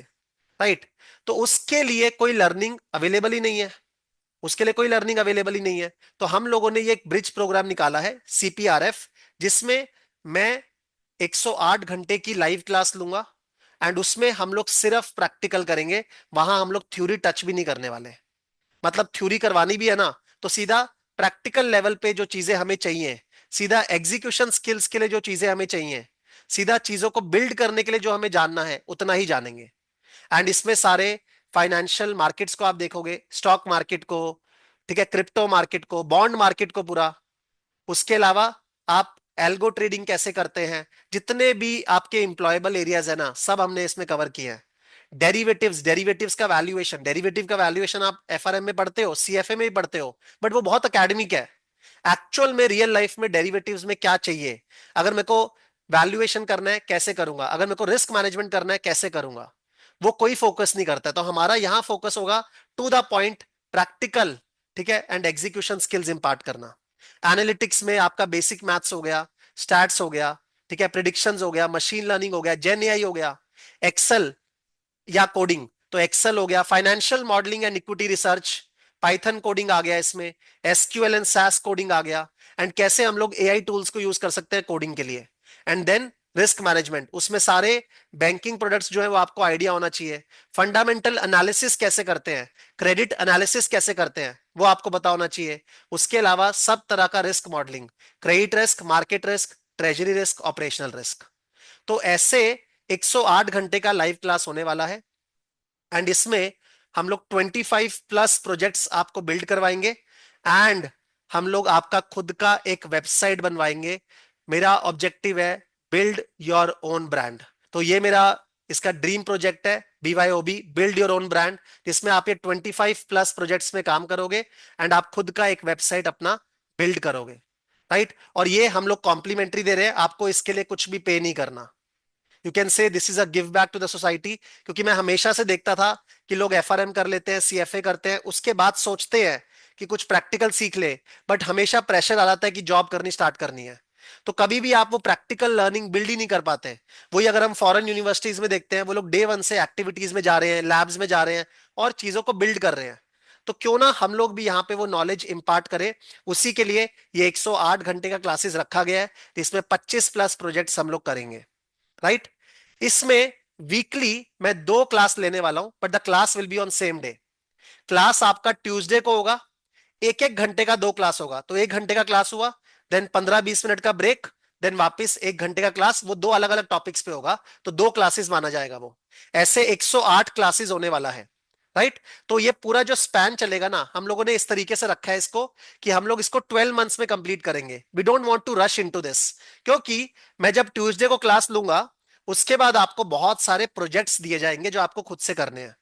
राइट। तो उसके लिए कोई लर्निंग अवेलेबल ही नहीं है, उसके लिए कोई लर्निंग अवेलेबल ही नहीं है। तो हम लोगों ने ये एक ब्रिज प्रोग्राम निकाला है, सीपीआरएफ, जिसमें मैं 108 घंटे की लाइव क्लास लूंगा। एंड उसमें हम लोग सिर्फ प्रैक्टिकल करेंगे, वहां हम लोग थ्योरी टच भी नहीं करने वाले। मतलब थ्योरी करवानी भी है ना, तो सीधा प्रैक्टिकल लेवल पे जो चीजें हमें चाहिए, सीधा एग्जीक्यूशन स्किल्स के लिए जो चीजें हमें चाहिए, सीधा चीजों को बिल्ड करने के लिए जो हमें जानना है उतना ही जानेंगे। एंड इसमें सारे फाइनेंशियल मार्केट्स को आप देखोगे, स्टॉक मार्केट को, ठीक है, क्रिप्टो मार्केट को, बॉन्ड मार्केट को पूरा। उसके अलावा आप एल्गो ट्रेडिंग कैसे करते हैं, जितने भी आपके इंप्लॉयबल एरियाज है ना, सब हमने इसमें कवर किया है। डेरिवेटिव्स, डेरिवेटिव्स का वैल्यूएशन, डेरिवेटिव का वैल्यूएशन आप एफआरएम में पढ़ते हो, सीएफए में भी पढ़ते हो, बट वो बहुत अकेडमिक है। एक्चुअल में रियल लाइफ में डेरिवेटिव्स में क्या चाहिए, अगर मेरे को वैल्यूएशन करना है कैसे करूंगा, अगर मेरे को रिस्क मैनेजमेंट करना है कैसे करूंगा, वो कोई फोकस नहीं करता। तो हमारा यहां फोकस होगा टू द पॉइंट, प्रैक्टिकल, ठीक है, एंड एग्जीक्यूशन स्किल्स इंपार्ट करना। एनालिटिक्स में आपका बेसिक मैथ्स हो गया, स्टैट्स हो गया, ठीक है, प्रिडिक्शंस हो गया, मशीन लर्निंग हो गया, जेन एआई हो गया, एक्सेल या कोडिंग तो एक्सेल हो गया, financial modelling and equity research, Python coding आ गया इसमें, एसक्यूएल एंड सास कोडिंग आ गया। एंड कैसे हम लोग एआई टूल्स को यूज कर सकते हैं कोडिंग के लिए। एंड देन रिस्क मैनेजमेंट, उसमें सारे बैंकिंग प्रोडक्ट्स जो है वो आपको आइडिया होना चाहिए। फंडामेंटल एनालिसिस कैसे करते हैं, क्रेडिट एनालिसिस कैसे करते हैं, वो आपको पता होना चाहिए। उसके अलावा सब तरह का risk modelling, credit risk, market risk, treasury risk, operational risk. तो ऐसे 108 घंटे का लाइव क्लास होने वाला है। एंड इसमें हम लोग 25 प्लस प्रोजेक्ट्स आपको बिल्ड करवाएंगे। एंड हम लोग आपका खुद का एक वेबसाइट बनवाएंगे। मेरा ऑब्जेक्टिव है बिल्ड योर ओन ब्रांड। तो ये मेरा इसका ड्रीम प्रोजेक्ट है, BYOB, build your own brand, जिसमें आप ये 25 प्लस प्रोजेक्ट्स में काम करोगे एंड आप खुद का एक वेबसाइट अपना बिल्ड करोगे। राइट, और ये हम लोग कॉम्प्लीमेंट्री दे रहे हैं आपको, इसके लिए कुछ भी पे नहीं करना। You can say this is a give back to the society. क्योंकि मैं हमेशा से देखता था कि लोग एफआरएम कर लेते हैं, सीएफए करते हैं, उसके बाद सोचते हैं कि कुछ प्रैक्टिकल सीख ले, बट हमेशा प्रेशर आ जाता है कि जॉब करनी स्टार्ट करनी है। तो कभी भी आप वो प्रैक्टिकल लर्निंग बिल्ड ही नहीं कर पाते। वही अगर हम फॉरेन यूनिवर्सिटीज में देखते हैं, वो लोग डे वन से एक्टिविटीज में जा रहे हैं, लैब्स में जा रहे हैं और चीजों को बिल्ड कर रहे हैं। तो क्यों ना हम लोग भी यहाँ पे वो नॉलेज इंपार्ट करें। उसी के लिए ये 108 घंटे का क्लासेस रखा गया है, जिसमें 25 प्लस प्रोजेक्ट्स हम लोग करेंगे। राइट, इसमें वीकली मैं 2 क्लास लेने वाला हूं, but the class will be on same day. Class आपका ट्यूसडे को होगा, 1-1 घंटे का 2 क्लास होगा, तो 1 घंटे का क्लास हुआ, देन 15-20 मिनट का ब्रेक, देन वापस 1 घंटे का क्लास, वो दो अलग अलग टॉपिक्स पे होगा, तो 2 क्लासेस माना जाएगा वो। ऐसे 108 क्लासेस होने वाला है, राइट। तो ये पूरा जो स्पैन चलेगा ना, हम लोगों ने इस तरीके से रखा है इसको कि हम लोग इसको 12 मंथ्स में कंप्लीट करेंगे। We don't want to rush into this, क्योंकि मैं जब ट्यूसडे को क्लास लूंगा, उसके बाद आपको बहुत सारे प्रोजेक्ट्स दिए जाएंगे जो आपको खुद से करने हैं।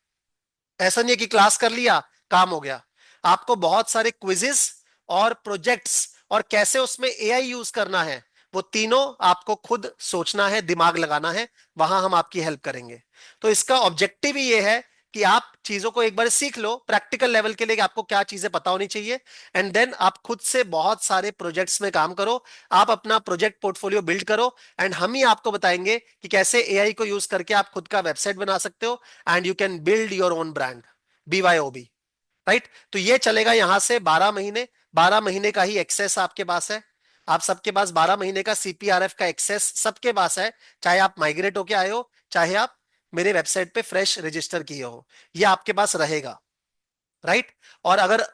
ऐसा नहीं है कि क्लास कर लिया काम हो गया। आपको बहुत सारे क्विजेस और प्रोजेक्ट्स और कैसे उसमें एआई यूज करना है, वो तीनों आपको खुद सोचना है, दिमाग लगाना है। वहां हम आपकी हेल्प करेंगे। तो इसका ऑब्जेक्टिव ही ये है कि आप चीजों को एक बार सीख लो प्रैक्टिकल लेवल के लिए कि आपको क्या चीजें पता होनी चाहिए, एंड देन आप खुद से बहुत सारे प्रोजेक्ट्स में काम करो। आप अपना प्रोजेक्ट पोर्टफोलियो बिल्ड करो, एंड हम ही आपको बताएंगे कि कैसे एआई को यूज करके आप खुद का वेबसाइट बना सकते हो, and you can build your own brand, BYOB, right. तो ये चलेगा यहां से 12 महीने। 12 महीने का ही एक्सेस आपके पास है। आप सबके पास 12 महीने का CPRF का एक्सेस सबके पास है, चाहे आप माइग्रेट होके आए हो, चाहे आप मेरे वेबसाइट पे फ्रेश रजिस्टर किए हो, ये आपके पास रहेगा, राइट। और अगर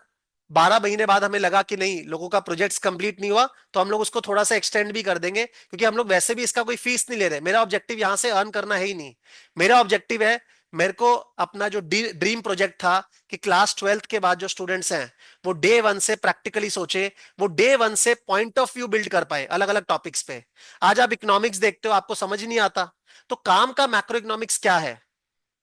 12 महीने बाद हमें लगा कि नहीं, लोगों का प्रोजेक्ट्स कंप्लीट नहीं हुआ, तो हम लोग उसको थोड़ा सा एक्सटेंड भी कर देंगे, क्योंकि हम लोग वैसे भी इसका कोई फीस नहीं ले रहे। मेरा ऑब्जेक्टिव यहां से अर्न करना है ही नहीं। मेरा ऑब्जेक्टिव है, मेरे को अपना जो ड्रीम प्रोजेक्ट था कि क्लास 12th के बाद जो स्टूडेंट्स हैं वो डे 1 से प्रैक्टिकली सोचे, वो डे 1 से पॉइंट ऑफ व्यू बिल्ड कर पाए अलग अलग टॉपिक्स पे। आज आप इकोनॉमिक्स देखते हो, आपको समझ नहीं आता, तो काम का मैक्रो इकोनॉमिक्स क्या है,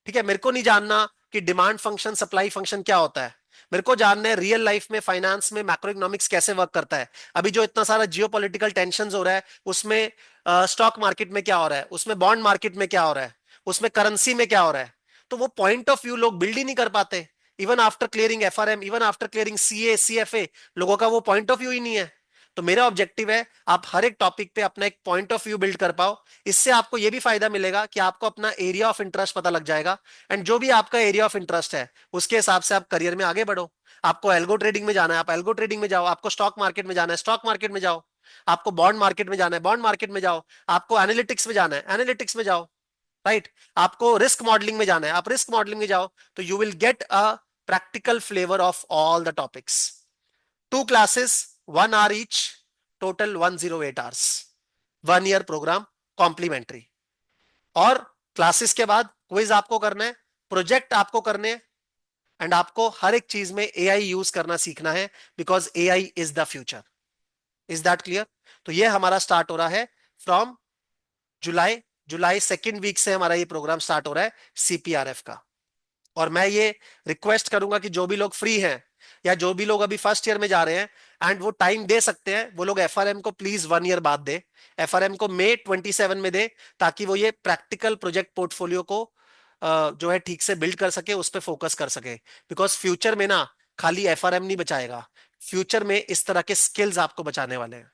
ठीक है, मेरे को नहीं जानना कि डिमांड फंक्शन सप्लाई फंक्शन क्या होता है। मेरे को जानना है रियल लाइफ में फाइनेंस में मैक्रो इकोनॉमिक्स कैसे वर्क करता है। अभी जो इतना सारा जियो पॉलिटिकल टेंशन हो रहा है, उसमें स्टॉक मार्केट में क्या हो रहा है, उसमें बॉन्ड मार्केट में क्या हो रहा है, उसमें करेंसी में क्या हो रहा है, तो वो पॉइंट ऑफ व्यू लोग बिल्ड ही नहीं कर पाते। Even after clearing FRM, even after clearing CA CFA, लोगों का वो पॉइंट ऑफ व्यू ही नहीं है। तो मेरा ऑब्जेक्टिव है आप हर एक टॉपिक पे अपना एक पॉइंट ऑफ व्यू बिल्ड कर पाओ। इससे आपको यह भी फायदा मिलेगा कि आपको अपना एरिया ऑफ इंटरेस्ट पता लग जाएगा, एंड जो भी आपका एरिया ऑफ इंटरेस्ट है उसके हिसाब से आप करियर में आगे बढ़ो। आपको एल्गो ट्रेडिंग में जाना है, आप एल्गो ट्रेडिंग में जाओ। आपको स्टॉक मार्केट में जाना है, स्टॉक मार्केट में जाओ। आपको बॉन्ड मार्केट में जाना है, बॉन्ड मार्केट में जाओ। आपको एनालिटिक्स में जाना है, एनालिटिक्स में जाओ, राइट। आपको रिस्क मॉडलिंग में जाना है, आप रिस्क मॉडलिंग में जाओ। तो you will get a practical flavour of all the topics. 2 classes, 1 hour each, total 108 hours, 1 year programme, complimentary. और क्लासेस के बाद क्विज आपको करना है, प्रोजेक्ट आपको करने हैं, एंड आपको हर एक चीज में एआई यूज करना सीखना है, because AI is the future. Is that clear? तो ये हमारा स्टार्ट हो रहा है from July. July 2nd week से हमारा ये प्रोग्राम स्टार्ट हो रहा है CPRF का। और मैं ये रिक्वेस्ट करूंगा कि जो भी लोग फ्री हैं, या जो भी लोग अभी फर्स्ट ईयर में जा रहे हैं एंड वो टाइम दे सकते हैं, वो लोग FRM को प्लीज 1 year बाद दे। FRM को May 27 में दे, ताकि वो ये प्रैक्टिकल प्रोजेक्ट पोर्टफोलियो को जो है ठीक से बिल्ड कर सके, उस पर फोकस कर सके। बिकॉज फ्यूचर में ना खाली FRM नहीं बचाएगा, फ्यूचर में इस तरह के स्किल्स आपको बचाने वाले हैं।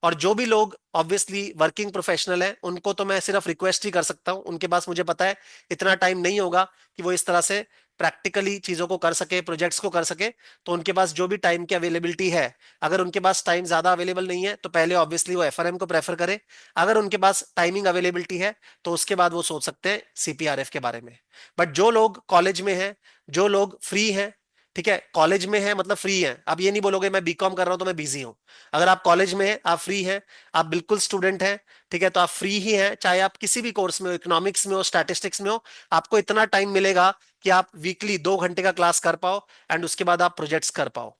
और जो भी लोग ऑब्वियसली वर्किंग प्रोफेशनल हैं, उनको तो मैं सिर्फ रिक्वेस्ट ही कर सकता हूं। उनके पास मुझे पता है इतना टाइम नहीं होगा कि वो इस तरह से प्रैक्टिकली चीजों को कर सके, प्रोजेक्ट्स को कर सके। तो उनके पास जो भी टाइम की अवेलेबिलिटी है, अगर उनके पास टाइम ज्यादा अवेलेबल नहीं है, तो पहले ऑब्वियसली वो FRM को प्रेफर करे। अगर उनके पास टाइमिंग अवेलेबिलिटी है, तो उसके बाद वो सोच सकते हैं CPRF के बारे में। बट जो लोग कॉलेज में हैं, जो लोग फ्री हैं, ठीक है, कॉलेज में है मतलब फ्री है, अब ये नहीं बोलोगे मैं बीकॉम कर रहा हूं तो मैं बिजी हूं। अगर आप कॉलेज में हैं, आप फ्री हैं, आप बिल्कुल स्टूडेंट हैं, ठीक है, तो आप फ्री ही हैं, चाहे आप किसी भी कोर्स में हो, इकोनॉमिक्स में हो, स्टैटिस्टिक्स में हो। आपको इतना टाइम मिलेगा कि आप वीकली 2 घंटे का क्लास कर पाओ, एंड उसके बाद आप प्रोजेक्ट्स कर पाओ।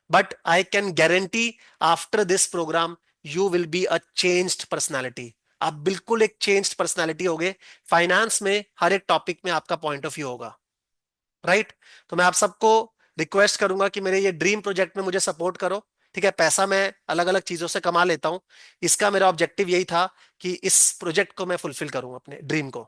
But I can guarantee after this programme you will be a changed personality. आप बिल्कुल एक चेंज्ड पर्सनैलिटी होगे। फाइनेंस में हर एक टॉपिक में आपका पॉइंट ऑफ व्यू होगा, राइट। तो मैं आप सबको रिक्वेस्ट करूंगा कि मेरे ये ड्रीम प्रोजेक्ट में मुझे सपोर्ट करो, ठीक है। पैसा मैं अलग अलग चीजों से कमा लेता हूं, इसका मेरा ऑब्जेक्टिव यही था कि इस प्रोजेक्ट को मैं फुलफिल करूं, अपने ड्रीम को,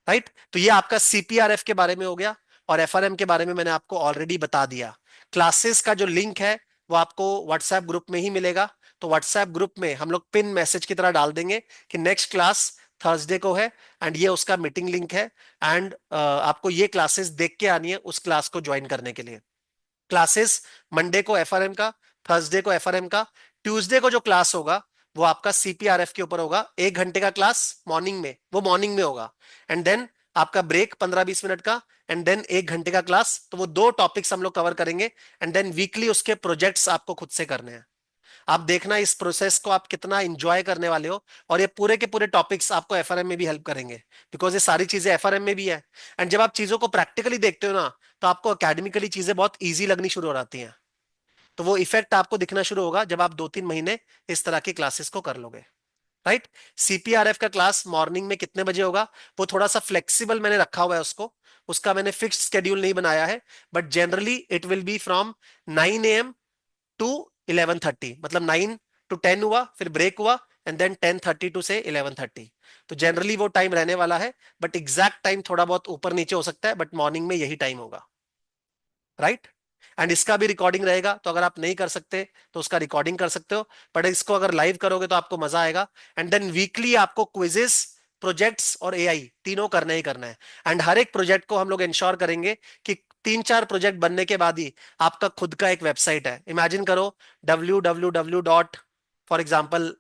राइट। तो ये आपका CPRF के बारे में हो गया, और FRM के बारे में मैंने आपको ऑलरेडी बता दिया। क्लासेस का जो लिंक है वो आपको व्हाट्सएप ग्रुप में ही मिलेगा। तो व्हाट्सएप ग्रुप में हम लोग पिन मैसेज की तरह डाल देंगे कि नेक्स्ट क्लास थर्सडे को है, एंड ये उसका मीटिंग लिंक है। एंड आपको ये क्लासेस देख के आनी है उस क्लास को ज्वाइन करने के लिए। क्लासेस मंडे को FRM का, थर्सडे को FRM का, ट्यूसडे को जो क्लास होगा वो आपका CPRF के ऊपर होगा। 1 घंटे का क्लास मॉर्निंग में, वो मॉर्निंग में होगा। एंड देन आपका ब्रेक 15-20 मिनट का, एंड देन 1 घंटे का क्लास। तो वो 2 टॉपिक्स हम लोग कवर करेंगे, एंड देन वीकली उसके प्रोजेक्ट्स आपको खुद से करने हैं। आप देखना इस प्रोसेस को आप कितना इंजॉय करने वाले हो, और ये पूरे के पूरे टॉपिक्स आपको एफआरएम में भी हेल्प करेंगे, बिकॉज ये सारी चीजें एफआरएम में भी है। एंड जब आप चीजों को प्रैक्टिकली देखते हो ना, तो आपको अकेडमिकली चीजें बहुत ईजी लगनी शुरू हो जाती हैं। तो वो इफेक्ट आपको दिखना शुरू होगा जब आप 2-3 महीने इस तरह की क्लासेस को कर लोगे। राइट। सीपीआरएफ का क्लास मॉर्निंग में कितने बजे होगा? वो थोड़ा सा फ्लेक्सिबल मैंने रखा हुआ है उसको, उसका मैंने फिक्स्ड स्केड्यूल नहीं बनाया है, but generally it will be from 9 AM to 11:30, मतलब 9 to 10 हुआ, फिर ब्रेक हुआ, एंड देन 10:30 टू से 11:30। तो जनरली वो टाइम रहने वाला है, बट एग्जैक्ट टाइम थोड़ा बहुत ऊपर नीचे हो सकता है, बट मॉर्निंग में यही टाइम होगा। राइट। एंड इसका भी रिकॉर्डिंग रहेगा, तो अगर आप नहीं कर सकते तो उसका रिकॉर्डिंग कर सकते हो, बट इसको अगर लाइव करोगे तो आपको मजा आएगा। एंड देन वीकली आपको क्विजेस, प्रोजेक्ट्स और एआई तीनों करना ही करना है। एंड हर एक प्रोजेक्ट को हम लोग इंश्योर करेंगे कि 3-4 प्रोजेक्ट बनने के बाद ही आपका खुद का एक वेबसाइट है। इमेजिन करो www. फॉर एग्जाम्पल,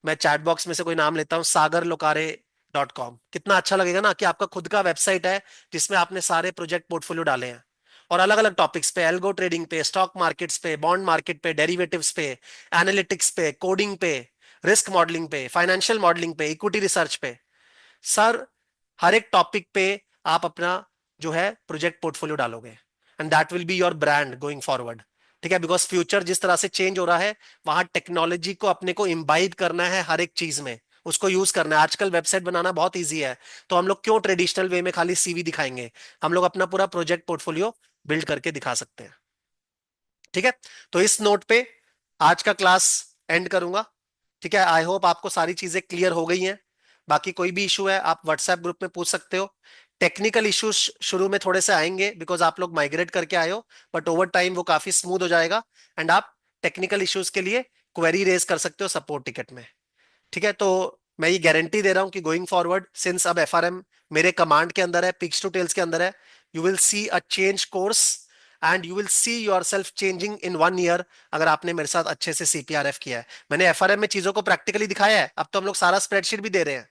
मैं चैट बॉक्स में से कोई नाम लेता हूं, sagarlokare.com। कितना अच्छा लगेगा ना कि आपका खुद का वेबसाइट है जिसमें आपने सारे प्रोजेक्ट पोर्टफोलियो डाले हैं, और अलग अलग टॉपिक्स पे, एल्गो ट्रेडिंग पे, स्टॉक मार्केट्स पे, बॉन्ड मार्केट पे, डेरिवेटिव्स पे, एनालिटिक्स पे, कोडिंग पे, रिस्क मॉडलिंग पे, फाइनेंशियल मॉडलिंग पे, इक्विटी रिसर्च पे। सर, हर एक टॉपिक पे आप अपना जो है प्रोजेक्ट पोर्टफोलियो डालोगे, and that will be your brand going forward. ठीक है, बिकॉज फ्यूचर जिस तरह से चेंज हो रहा है, वहां टेक्नोलॉजी को अपने को इम्बाइब करना है, हर एक चीज में उसको यूज करना है। आजकल वेबसाइट बनाना बहुत ईजी है, तो हम लोग क्यों ट्रेडिशनल वे में खाली सीवी दिखाएंगे? हम लोग अपना पूरा प्रोजेक्ट पोर्टफोलियो बिल्ड करके दिखा सकते हैं। ठीक है, तो इस नोट पे आज का क्लास एंड करूंगा। ठीक है, आई होप आपको सारी चीजें क्लियर हो गई हैं। बाकी कोई भी इशू है आप व्हाट्सएप ग्रुप में पूछ सकते हो। टेक्निकल इश्यूज शुरू में थोड़े से आएंगे, बिकॉज आप लोग माइग्रेट करके आए हो, बट ओवर टाइम वो काफी स्मूथ हो जाएगा। एंड आप टेक्निकल इश्यूज के लिए क्वेरी रेज कर सकते हो सपोर्ट टिकट में। ठीक है, तो मैं ये गारंटी दे रहा हूं कि गोइंग फॉरवर्ड, सिंस अब एफआरएम मेरे कमांड के अंदर है, पिक्स टू टेल्स के अंदर है, you will see a change course, and you will see your self changing in 1 year, अगर आपने मेरे साथ अच्छे से सीपीआरएफ किया है। मैंने एफआरएम में चीजों को प्रैक्टिकली दिखाया है, अब तो हम लोग सारा स्प्रेडशीट भी दे रहे हैं,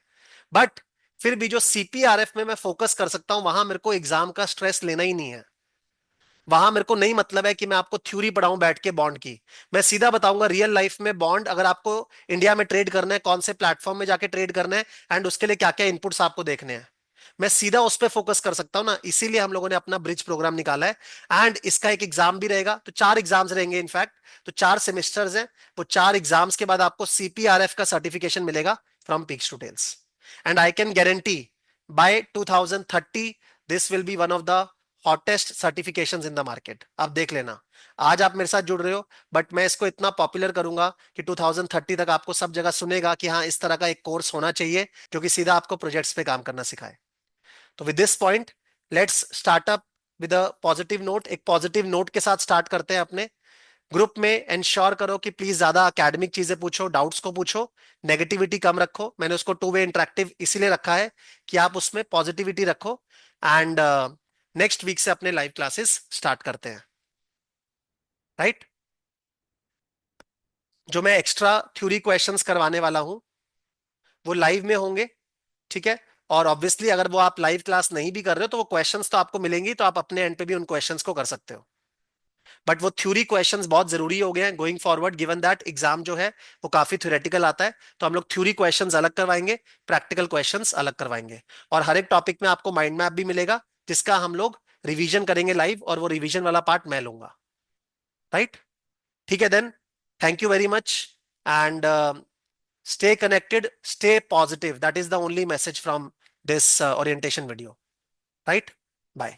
बट फिर भी जो सीपीआरएफ में मैं फोकस कर सकता हूं, वहां मेरे को एग्जाम का स्ट्रेस लेना ही नहीं है। वहां मेरे को नहीं मतलब है कि मैं आपको थ्योरी पढ़ाऊं बैठ के बॉन्ड की। मैं सीधा बताऊंगा रियल लाइफ में बॉन्ड अगर आपको इंडिया में ट्रेड करना है, कौन से प्लेटफॉर्म में जाके ट्रेड करना है, एंड उसके लिए क्या क्या इनपुट्स आपको देखने हैं, मैं सीधा उस पर फोकस कर सकता हूं ना। इसीलिए हम लोगों ने अपना ब्रिज प्रोग्राम निकाला है। एंड इसका एक एग्जाम भी रहेगा, तो 4 एग्जाम्स रहेंगे इनफैक्ट, तो 4 सेमेस्टर्स हैं। वो 4 एग्जाम्स के बाद आपको सीपीआरएफ का सर्टिफिकेशन मिलेगा from peaks to tails. And I can guarantee by 2030 this will be one of the hottest certifications in the market. आप देख लेना, आज आप मेरे साथ जुड़ रहे हो, बट मैं इसको इतना पॉपुलर करूंगा कि 2030 तक आपको सब जगह सुनेगा कि हाँ, इस तरह का एक कोर्स होना चाहिए, जो कि सीधा आपको प्रोजेक्ट्स पे काम करना सिखाए। तो with this point, let's start up with a positive note. एक पॉजिटिव नोट के साथ स्टार्ट करते हैं अपने ग्रुप में। एंश्योर करो कि प्लीज ज्यादा एकेडमिक चीजें पूछो, डाउट्स को पूछो, नेगेटिविटी कम रखो। मैंने उसको 2 वे इंटरेक्टिव इसीलिए रखा है कि आप उसमें पॉजिटिविटी रखो। एंड नेक्स्ट वीक से अपने लाइव क्लासेस स्टार्ट करते हैं। राइट। जो मैं एक्स्ट्रा थ्योरी क्वेश्चंस करवाने वाला हूं, वो लाइव में होंगे। ठीक है, और ऑब्वियसली अगर वो आप लाइव क्लास नहीं भी कर रहे हो, तो वो क्वेश्चंस तो आपको मिलेंगी, तो आप अपने एंड पे भी उन क्वेश्चंस को कर सकते हो। बट वो थ्योरी क्वेश्चंस बहुत जरूरी हो गए हैं going forward, given that exam जो है वो काफी थ्योरेटिकल आता है। तो हम लोग थ्योरी क्वेश्चंस अलग करवाएंगे, प्रैक्टिकल क्वेश्चंस अलग करवाएंगे, और हर एक टॉपिक में आपको माइंड मैप भी मिलेगा, जिसका हम लोग रिवीजन करेंगे लाइव, और वो रिवीजन वाला पार्ट मैं लूंगा। राइट। ठीक है then, thank you very much, and stay connected, stay positive. That is the only message from this orientation video. Right? Bye.